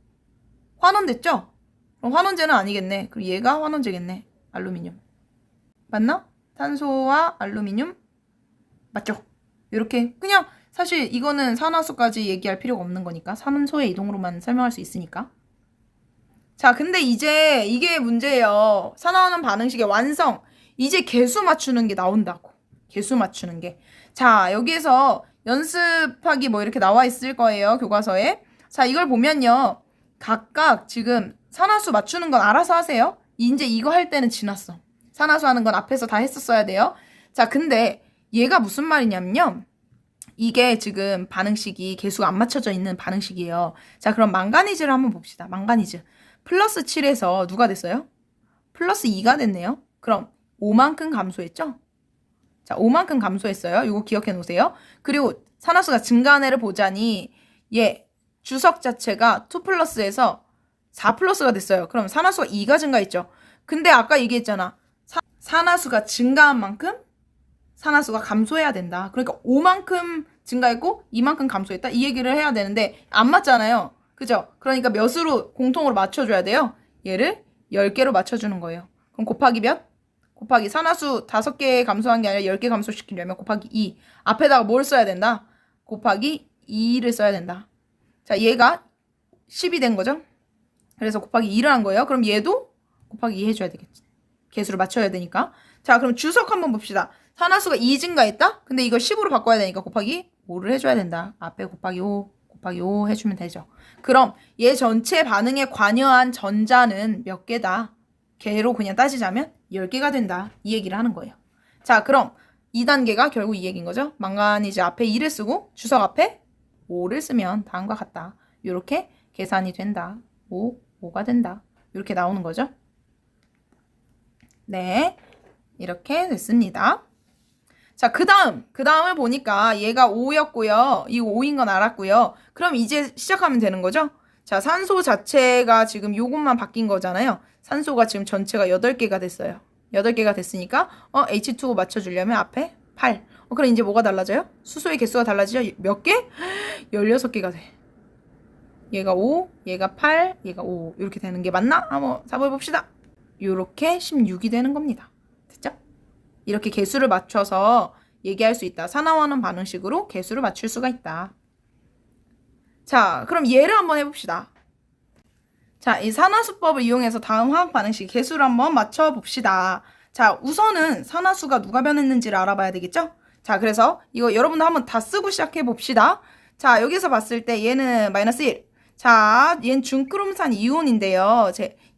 환원됐죠? 그럼 환원제는 아니겠네. 그럼 얘가 환원제겠네. 알루미늄. 맞나? 탄소와 알루미늄 맞죠? 이렇게 그냥 사실 이거는 산화수까지 얘기할 필요가 없는 거니까 산소의 이동으로만 설명할 수 있으니까. 자, 근데 이제 이게 문제예요. 산화하는 반응식의 완성. 이제 개수 맞추는 게 나온다고. 개수 맞추는 게. 자, 여기에서 연습하기 뭐 이렇게 나와 있을 거예요. 교과서에. 자, 이걸 보면요. 각각 지금 산화수 맞추는 건 알아서 하세요. 이제 이거 할 때는 지났어. 산화수 하는 건 앞에서 다 했었어야 돼요. 자, 근데 얘가 무슨 말이냐면요. 이게 지금 반응식이 개수가 안 맞춰져 있는 반응식이에요. 자, 그럼 망가니즈를 한번 봅시다. 망가니즈. 플러스 7에서 누가 됐어요? 플러스 2가 됐네요. 그럼 5만큼 감소했죠? 자, 5만큼 감소했어요. 이거 기억해 놓으세요. 그리고 산화수가 증가한 애를 보자니 얘 주석 자체가 2 플러스에서 4 플러스가 됐어요. 그럼 산화수가 2가 증가했죠. 근데 아까 얘기했잖아. 산화수가 증가한 만큼 산화수가 감소해야 된다. 그러니까 5만큼 증가했고 2만큼 감소했다. 이 얘기를 해야 되는데 안 맞잖아요. 그죠? 그러니까 몇으로 공통으로 맞춰줘야 돼요. 얘를 10개로 맞춰주는 거예요. 그럼 곱하기 몇? 곱하기 산화수 5개 감소한 게 아니라 10개 감소시키려면 곱하기 2. 앞에다가 뭘 써야 된다? 곱하기 2를 써야 된다. 자, 얘가 10이 된 거죠? 그래서 곱하기 2를 한 거예요. 그럼 얘도 곱하기 2 해줘야 되겠지. 개수를 맞춰야 되니까. 자, 그럼 주석 한번 봅시다. 산화수가 2 증가했다? 근데 이걸 10으로 바꿔야 되니까 곱하기 5를 해줘야 된다. 앞에 곱하기 5, 곱하기 5 해주면 되죠. 그럼 얘 전체 반응에 관여한 전자는 몇 개다? 개로 그냥 따지자면 10개가 된다. 이 얘기를 하는 거예요. 자, 그럼 2단계가 결국 이 얘기인 거죠. 망가니즈 앞에 2를 쓰고 주석 앞에 5를 쓰면 다음과 같다. 이렇게 계산이 된다. 5가 된다. 이렇게 나오는 거죠. 네, 이렇게 됐습니다. 자, 그 다음을 보니까 얘가 5였고요. 이 5인 건 알았고요. 그럼 이제 시작하면 되는 거죠? 자, 산소 자체가 지금 요것만 바뀐 거잖아요. 산소가 지금 전체가 8개가 됐어요. 8개가 됐으니까 H2O 맞춰주려면 앞에 8. 그럼 이제 뭐가 달라져요? 수소의 개수가 달라지죠? 몇 개? 16개가 돼. 얘가 5, 얘가 8, 얘가 5 이렇게 되는 게 맞나? 한번 잡아봅시다. 이렇게 16이 되는 겁니다. 됐죠? 이렇게 개수를 맞춰서 얘기할 수 있다. 산화환원 반응식으로 개수를 맞출 수가 있다. 자, 그럼 얘를 한번 해봅시다. 자, 이 산화수법을 이용해서 다음 화학 반응식 개수를 한번 맞춰봅시다. 자, 우선은 산화수가 누가 변했는지를 알아봐야 되겠죠? 자, 그래서 이거 여러분도 한번 다 쓰고 시작해봅시다. 자, 여기서 봤을 때 얘는 마이너스 1. 자, 얘는 중크롬산 이온인데요.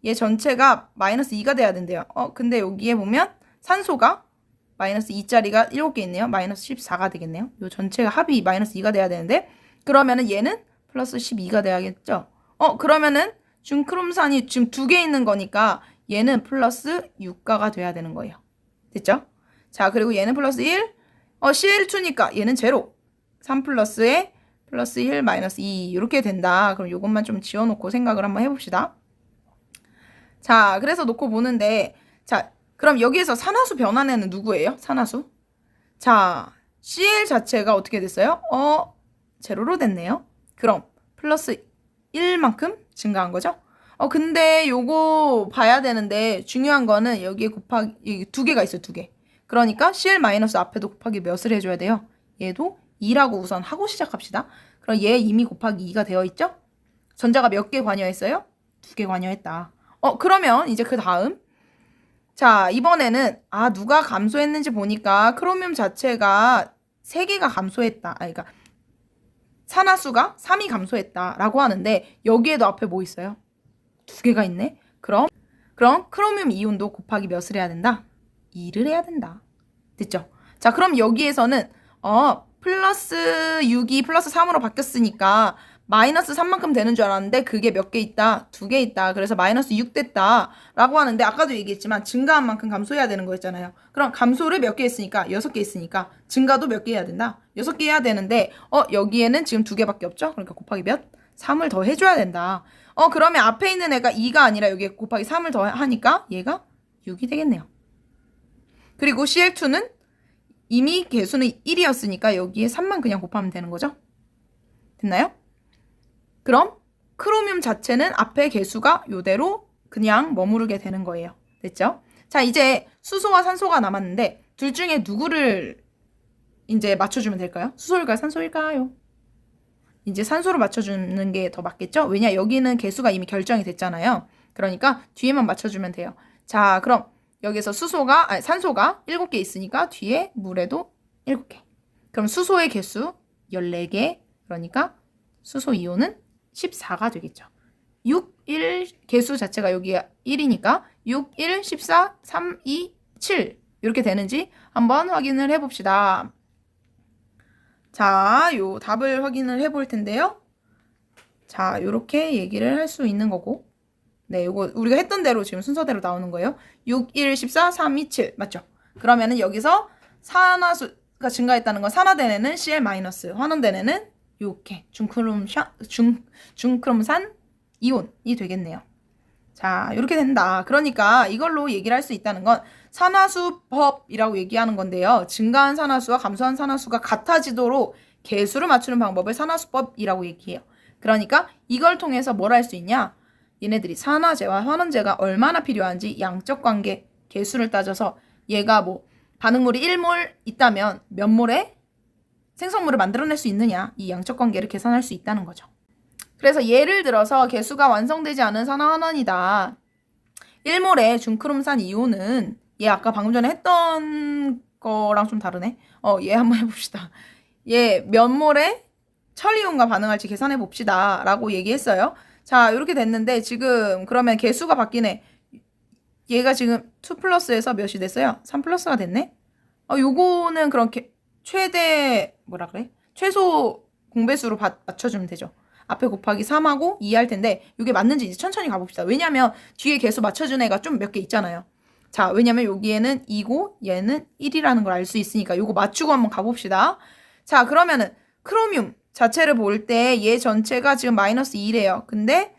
얘 전체가 마이너스 2가 돼야 된대요. 근데 여기에 보면 산소가 마이너스 2짜리가 7개 있네요. 마이너스 14가 되겠네요. 요 전체가 합이 마이너스 2가 돼야 되는데 그러면은 얘는 플러스 12가 돼야겠죠. 그러면은 중크롬산이 지금 2개 있는 거니까 얘는 플러스 6가가 돼야 되는 거예요. 됐죠? 자, 그리고 얘는 플러스 1. CL2니까 얘는 제로. 3 플러스에 플러스 1 마이너스 2 이렇게 된다. 그럼 이것만 좀 지워놓고 생각을 한번 해봅시다. 자, 그래서 놓고 보는데 자, 그럼 여기에서 산화수 변환에는 누구예요? 산화수. 자, CL 자체가 어떻게 됐어요? 제로로 됐네요. 그럼 플러스 1만큼 증가한 거죠? 근데 요거 봐야 되는데 중요한 거는 여기에 곱하기 2개가 있어요. 2개. 그러니까 CL 마이너스 앞에도 곱하기 몇을 해줘야 돼요? 얘도 2라고 우선 하고 시작합시다. 그럼 얘 이미 곱하기 2가 되어 있죠? 전자가 몇 개 관여했어요? 2개 관여했다. 그러면 이제 그 다음 자, 이번에는 누가 감소했는지 보니까 크로뮴 자체가 3개가 감소했다. 그러니까 산화수가 3이 감소했다라고 하는데 여기에도 앞에 뭐 있어요? 2개가 있네. 그럼 크로뮴 이온도 곱하기 몇을 해야 된다? 2를 해야 된다. 됐죠? 자, 그럼 여기에서는 플러스 6이 플러스 3으로 바뀌었으니까 마이너스 3만큼 되는 줄 알았는데 그게 몇 개 있다? 2개 있다. 그래서 마이너스 6 됐다. 라고 하는데 아까도 얘기했지만 증가한 만큼 감소해야 되는 거였잖아요. 그럼 감소를 몇 개 했으니까 6개 있으니까 증가도 몇 개 해야 된다? 6개 해야 되는데 여기에는 지금 2개밖에 없죠? 그러니까 곱하기 몇? 3을 더 해줘야 된다. 그러면 앞에 있는 애가 2가 아니라 여기에 곱하기 3을 더 하니까 얘가 6이 되겠네요. 그리고 CL2는 이미 개수는 1이었으니까 여기에 3만 그냥 곱하면 되는 거죠? 됐나요? 그럼 크로뮴 자체는 앞에 개수가 요대로 그냥 머무르게 되는 거예요. 됐죠? 자, 이제 수소와 산소가 남았는데 둘 중에 누구를 이제 맞춰주면 될까요? 수소일까요? 산소일까요? 이제 산소를 맞춰주는 게 더 맞겠죠? 왜냐, 여기는 개수가 이미 결정이 됐잖아요. 그러니까 뒤에만 맞춰주면 돼요. 자, 그럼 여기서 산소가 7개 있으니까 뒤에 물에도 7개. 그럼 수소의 개수 14개. 그러니까 수소 이온은 14가 되겠죠. 6, 1 개수 자체가 여기 1이니까 6, 1, 14, 3, 2, 7 이렇게 되는지 한번 확인을 해봅시다. 자, 요 답을 확인을 해볼 텐데요. 자, 요렇게 얘기를 할 수 있는 거고. 네, 요거 우리가 했던 대로 지금 순서대로 나오는 거예요. 6, 1, 14, 3, 2, 7. 맞죠? 그러면은 여기서 산화수가 증가했다는 건 산화된 애는 Cl-, 환원된 애는 요렇게 중크롬산 이온이 되겠네요. 자, 이렇게 된다. 그러니까 이걸로 얘기를 할 수 있다는 건 산화수법이라고 얘기하는 건데요. 증가한 산화수와 감소한 산화수가 같아지도록 계수를 맞추는 방법을 산화수법이라고 얘기해요. 그러니까 이걸 통해서 뭘 할 수 있냐? 얘네들이 산화제와 환원제가 얼마나 필요한지 양적 관계 계수를 따져서 얘가 뭐 반응물이 1몰 있다면 몇 몰의 생성물을 만들어낼 수 있느냐, 이 양적 관계를 계산할 수 있다는 거죠. 그래서 예를 들어서 계수가 완성되지 않은 산화환원이다. 1몰의 중크롬산 이온은 얘 아까 방금 전에 했던 거랑 좀 다르네. 얘 한번 해봅시다. 얘 몇 몰의 철이온과 반응할지 계산해 봅시다 라고 얘기했어요. 자, 이렇게 됐는데 지금 그러면 계수가 바뀌네. 얘가 지금 2 플러스에서 몇이 됐어요? 3 플러스가 됐네? 요거는 그럼 최대 뭐라 그래? 최소 공배수로 맞춰주면 되죠. 앞에 곱하기 3하고 2 할 텐데 이게 맞는지 이제 천천히 가봅시다. 왜냐면 뒤에 계수 맞춰준 애가 좀 몇 개 있잖아요. 자, 왜냐면 여기에는 2고 얘는 1이라는 걸 알 수 있으니까 요거 맞추고 한번 가봅시다. 자, 그러면은 크로뮴 자체를 볼 때 얘 전체가 지금 마이너스 2래요. 근데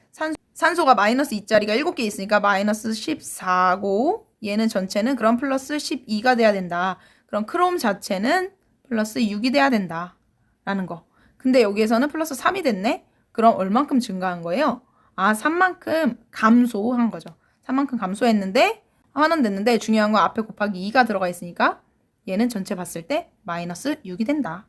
산소가 마이너스 2짜리가 7개 있으니까 마이너스 14고 얘는 전체는 그럼 플러스 12가 돼야 된다. 그럼 크롬 자체는 플러스 6이 돼야 된다. 라는 거. 근데 여기에서는 플러스 3이 됐네? 그럼 얼만큼 증가한 거예요? 3만큼 감소한 거죠. 3만큼 감소했는데 환원됐는데 중요한 건 앞에 곱하기 2가 들어가 있으니까 얘는 전체 봤을 때 마이너스 6이 된다.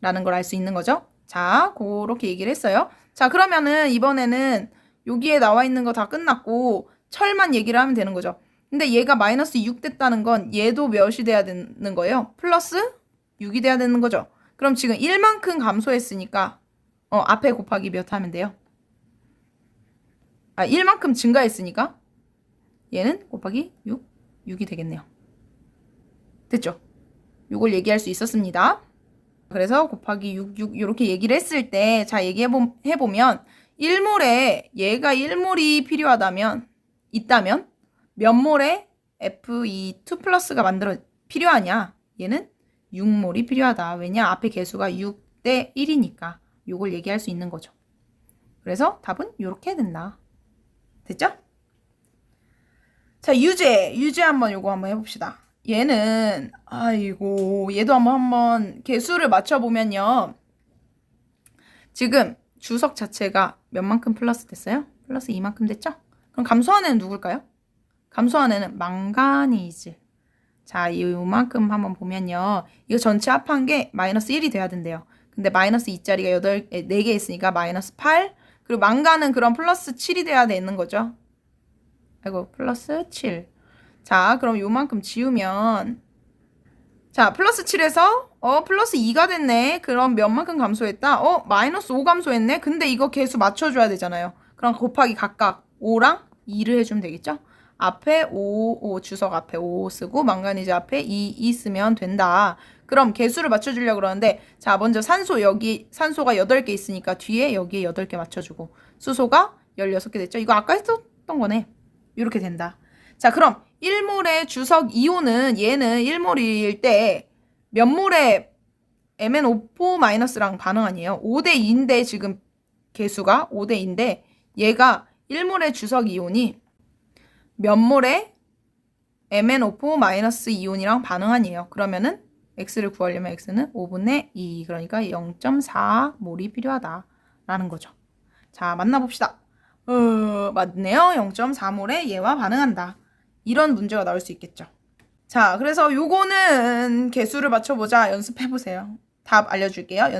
라는 걸 알 수 있는 거죠. 자, 그렇게 얘기를 했어요. 자, 그러면은 이번에는 여기에 나와 있는 거 다 끝났고 철만 얘기를 하면 되는 거죠. 근데 얘가 마이너스 6 됐다는 건 얘도 몇이 돼야 되는 거예요? 플러스 6이 돼야 되는 거죠. 그럼 지금 1만큼 감소했으니까 앞에 곱하기 몇 하면 돼요? 1만큼 증가했으니까 얘는 곱하기 6이 되겠네요. 됐죠? 이걸 얘기할 수 있었습니다. 그래서 곱하기 6 이렇게 얘기를 했을 때 자 얘기해보면 1몰에 얘가 1몰이 있다면 몇 몰의 Fe2 플러스가 필요하냐? 얘는 6몰이 필요하다. 왜냐? 앞에 계수가 6대 1이니까 이걸 얘기할 수 있는 거죠. 그래서 답은 이렇게 된다. 됐죠? 자, 유제 한번 요거 한번 해봅시다. 얘는 얘도 한번 개수를 맞춰보면요. 지금 주석 자체가 몇만큼 플러스 됐어요? 플러스 2만큼 됐죠? 그럼 감소한 애는 누굴까요? 감소한 애는 망가니즈. 자, 요만큼 한번 보면요. 이거 전체 합한 게 마이너스 1이 돼야 된대요. 근데 마이너스 2짜리가 4개 있으니까 마이너스 8. 그리고 망가는 그럼 플러스 7이 돼야 되는 거죠. 아이고, 플러스 7. 자, 그럼 요만큼 지우면 자, 플러스 7에서 플러스 2가 됐네. 그럼 몇만큼 감소했다? 마이너스 5 감소했네. 근데 이거 계수 맞춰줘야 되잖아요. 그럼 곱하기 각각 5랑 2를 해주면 되겠죠? 앞에 5 주석 앞에 5 쓰고 망가니즈 앞에 2 쓰면 된다. 그럼 개수를 맞춰주려고 그러는데 자, 먼저 산소가 8개 있으니까 뒤에 여기에 8개 맞춰주고 수소가 16개 됐죠? 이거 아까 했었던 거네. 이렇게 된다. 자, 그럼 1몰의 주석 이온은 얘는 1몰일 때 몇 몰의 MnO4-랑 반응 아니에요? 5대 2인데 지금 개수가 5대 2인데 얘가 1몰의 주석 이온이 몇 몰의 MnO4- 이온이랑 반응 아니에요? 그러면은 X를 구하려면 X는 5분의 2 그러니까 0.4몰이 필요하다라는 거죠. 자, 만나봅시다. 맞네요. 0.4몰에 얘와 반응한다. 이런 문제가 나올 수 있겠죠. 자, 그래서 요거는 개수를 맞춰보자. 연습해보세요. 답 알려줄게요.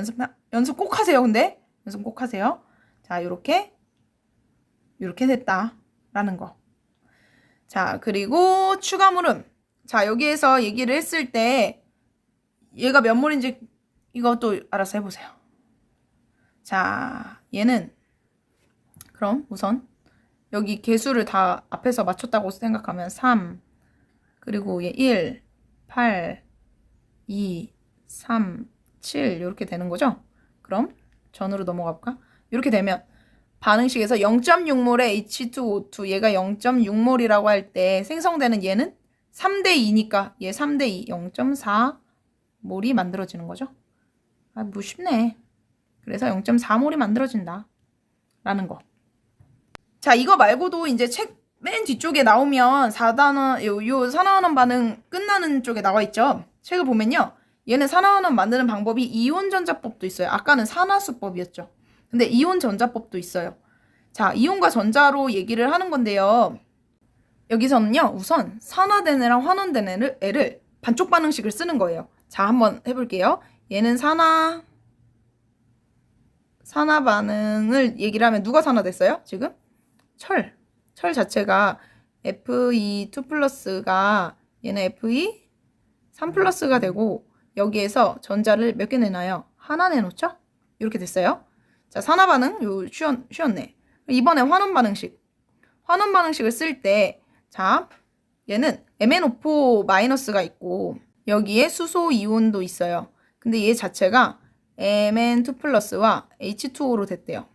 연습 꼭 하세요. 근데 연습 꼭 하세요. 자, 요렇게 됐다라는 거. 자, 그리고 추가 물음. 자, 여기에서 얘기를 했을 때 얘가 몇 몰인지 이것도 알아서 해보세요. 자, 얘는 그럼 우선 여기 개수를 다 앞에서 맞췄다고 생각하면 3 그리고 얘 1, 8, 2, 3, 7 이렇게 되는 거죠. 그럼 전으로 넘어가 볼까? 이렇게 되면 반응식에서 0.6몰의 H2O2 얘가 0.6몰이라고 할 때 생성되는 얘는 3대 2니까 얘 3대 2, 0.4몰이 만들어지는 거죠. 아, 뭐 쉽네. 그래서 0.4몰이 만들어진다. 라는 거. 자, 이거 말고도 이제 책 맨 뒤쪽에 나오면 4단원, 요 산화환원 반응 끝나는 쪽에 나와 있죠. 책을 보면요. 얘는 산화환원 만드는 방법이 이온전자법도 있어요. 아까는 산화수법이었죠. 근데 이온전자법도 있어요. 자, 이온과 전자로 얘기를 하는 건데요. 여기서는요, 우선 산화된 애랑 환원된 애를 반쪽 반응식을 쓰는 거예요. 자, 한번 해볼게요. 얘는 산화 반응을 얘기를 하면 누가 산화됐어요? 지금? 철 자체가 Fe2 플러스가 얘는 Fe3 플러스가 되고 여기에서 전자를 몇 개 내놔요? 하나 내놓죠? 이렇게 됐어요. 자, 산화 반응 요 쉬웠네. 이번에 환원 반응식을 쓸 때 자, 얘는 MnO4 마이너스가 있고 여기에 수소 이온도 있어요. 근데 얘 자체가 Mn2 플러스와 H2O로 됐대요.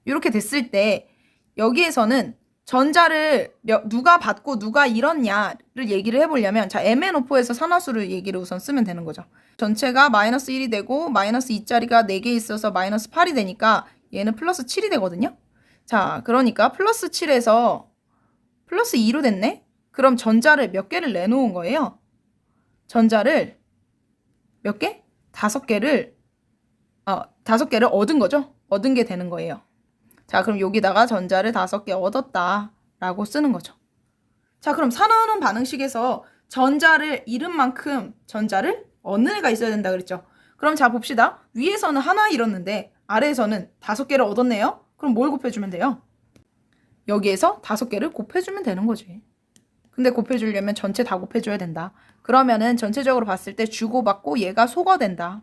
이렇게 됐을 때 여기에서는 전자를 누가 받고 누가 잃었냐를 얘기를 해보려면 자, MnO4에서 산화수를 얘기를 우선 쓰면 되는 거죠. 전체가 마이너스 1이 되고 마이너스 2짜리가 4개 있어서 마이너스 8이 되니까 얘는 플러스 7이 되거든요. 자, 그러니까 플러스 7에서 플러스 2로 됐네? 그럼 전자를 몇 개를 내놓은 거예요? 전자를 몇 개? 5개를 5개를 얻은 거죠. 얻은 게 되는 거예요. 자, 그럼 여기다가 전자를 5개 얻었다 라고 쓰는 거죠. 자, 그럼 산화환원 반응식에서 전자를 잃은 만큼 전자를 얻는 애가 있어야 된다 그랬죠. 그럼 자, 봅시다. 위에서는 하나 잃었는데 아래에서는 5개를 얻었네요. 그럼 뭘 곱해주면 돼요? 여기에서 5개를 곱해주면 되는 거지. 근데 곱해주려면 전체 다 곱해줘야 된다. 그러면은 전체적으로 봤을 때 주고받고 얘가 소거된다.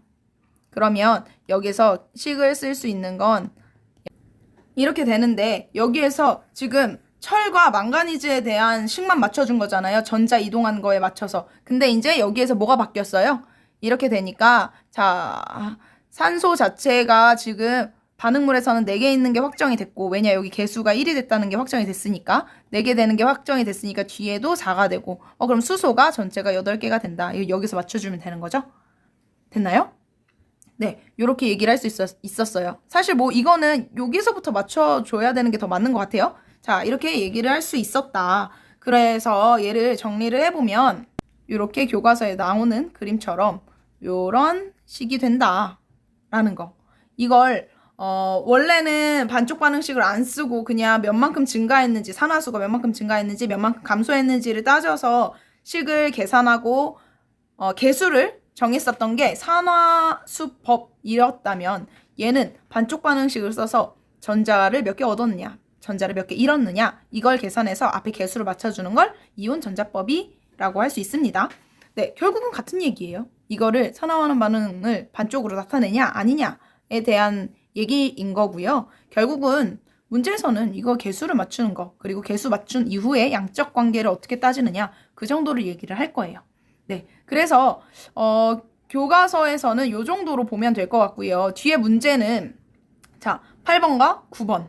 그러면 여기서 식을 쓸 수 있는 건 이렇게 되는데 여기에서 지금 철과 망가니즈에 대한 식만 맞춰준 거잖아요. 전자 이동한 거에 맞춰서. 근데 이제 여기에서 뭐가 바뀌었어요? 이렇게 되니까 자, 산소 자체가 지금 반응물에서는 4개 있는 게 확정이 됐고 왜냐 여기 개수가 1이 됐다는 게 확정이 됐으니까 4개 되는 게 확정이 됐으니까 뒤에도 4가 되고 그럼 수소가 전체가 8개가 된다. 여기서 맞춰주면 되는 거죠? 됐나요? 네, 요렇게 얘기를 할 수 있었어요. 사실 뭐 이거는 여기서부터 맞춰줘야 되는 게 더 맞는 것 같아요. 자, 이렇게 얘기를 할 수 있었다. 그래서 얘를 정리를 해보면 이렇게 교과서에 나오는 그림처럼 요런 식이 된다 라는 거. 이걸 원래는 반쪽 반응식을 안 쓰고 그냥 몇만큼 증가했는지 산화수가 몇만큼 증가했는지 몇만큼 감소했는지를 따져서 식을 계산하고 개수를 정했었던 게 산화수법이었다면 얘는 반쪽 반응식을 써서 전자를 몇 개 얻었느냐 전자를 몇 개 잃었느냐 이걸 계산해서 앞에 개수를 맞춰주는 걸 이온 전자법이라고 할 수 있습니다. 네, 결국은 같은 얘기예요. 이거를 산화환원 반응을 반쪽으로 나타내냐 아니냐에 대한 얘기인 거고요. 결국은 문제에서는 이거 개수를 맞추는 거 그리고 개수 맞춘 이후에 양적 관계를 어떻게 따지느냐 그 정도를 얘기를 할 거예요. 네, 그래서 교과서에서는 이 정도로 보면 될 것 같고요. 뒤에 문제는 자 8번과 9번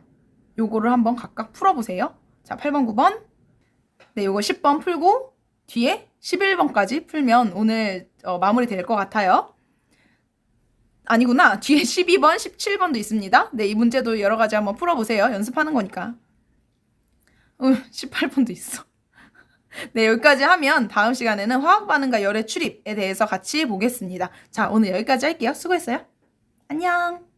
요거를 한번 각각 풀어보세요. 자 8번, 9번 네, 요거 10번 풀고 뒤에 11번까지 풀면 오늘 마무리 될 것 같아요. 아니구나. 뒤에 12번, 17번도 있습니다. 네, 이 문제도 여러 가지 한번 풀어보세요. 연습하는 거니까. 18번도 있어. 네, 여기까지 하면 다음 시간에는 화학 반응과 열의 출입에 대해서 같이 보겠습니다. 자, 오늘 여기까지 할게요. 수고했어요. 안녕.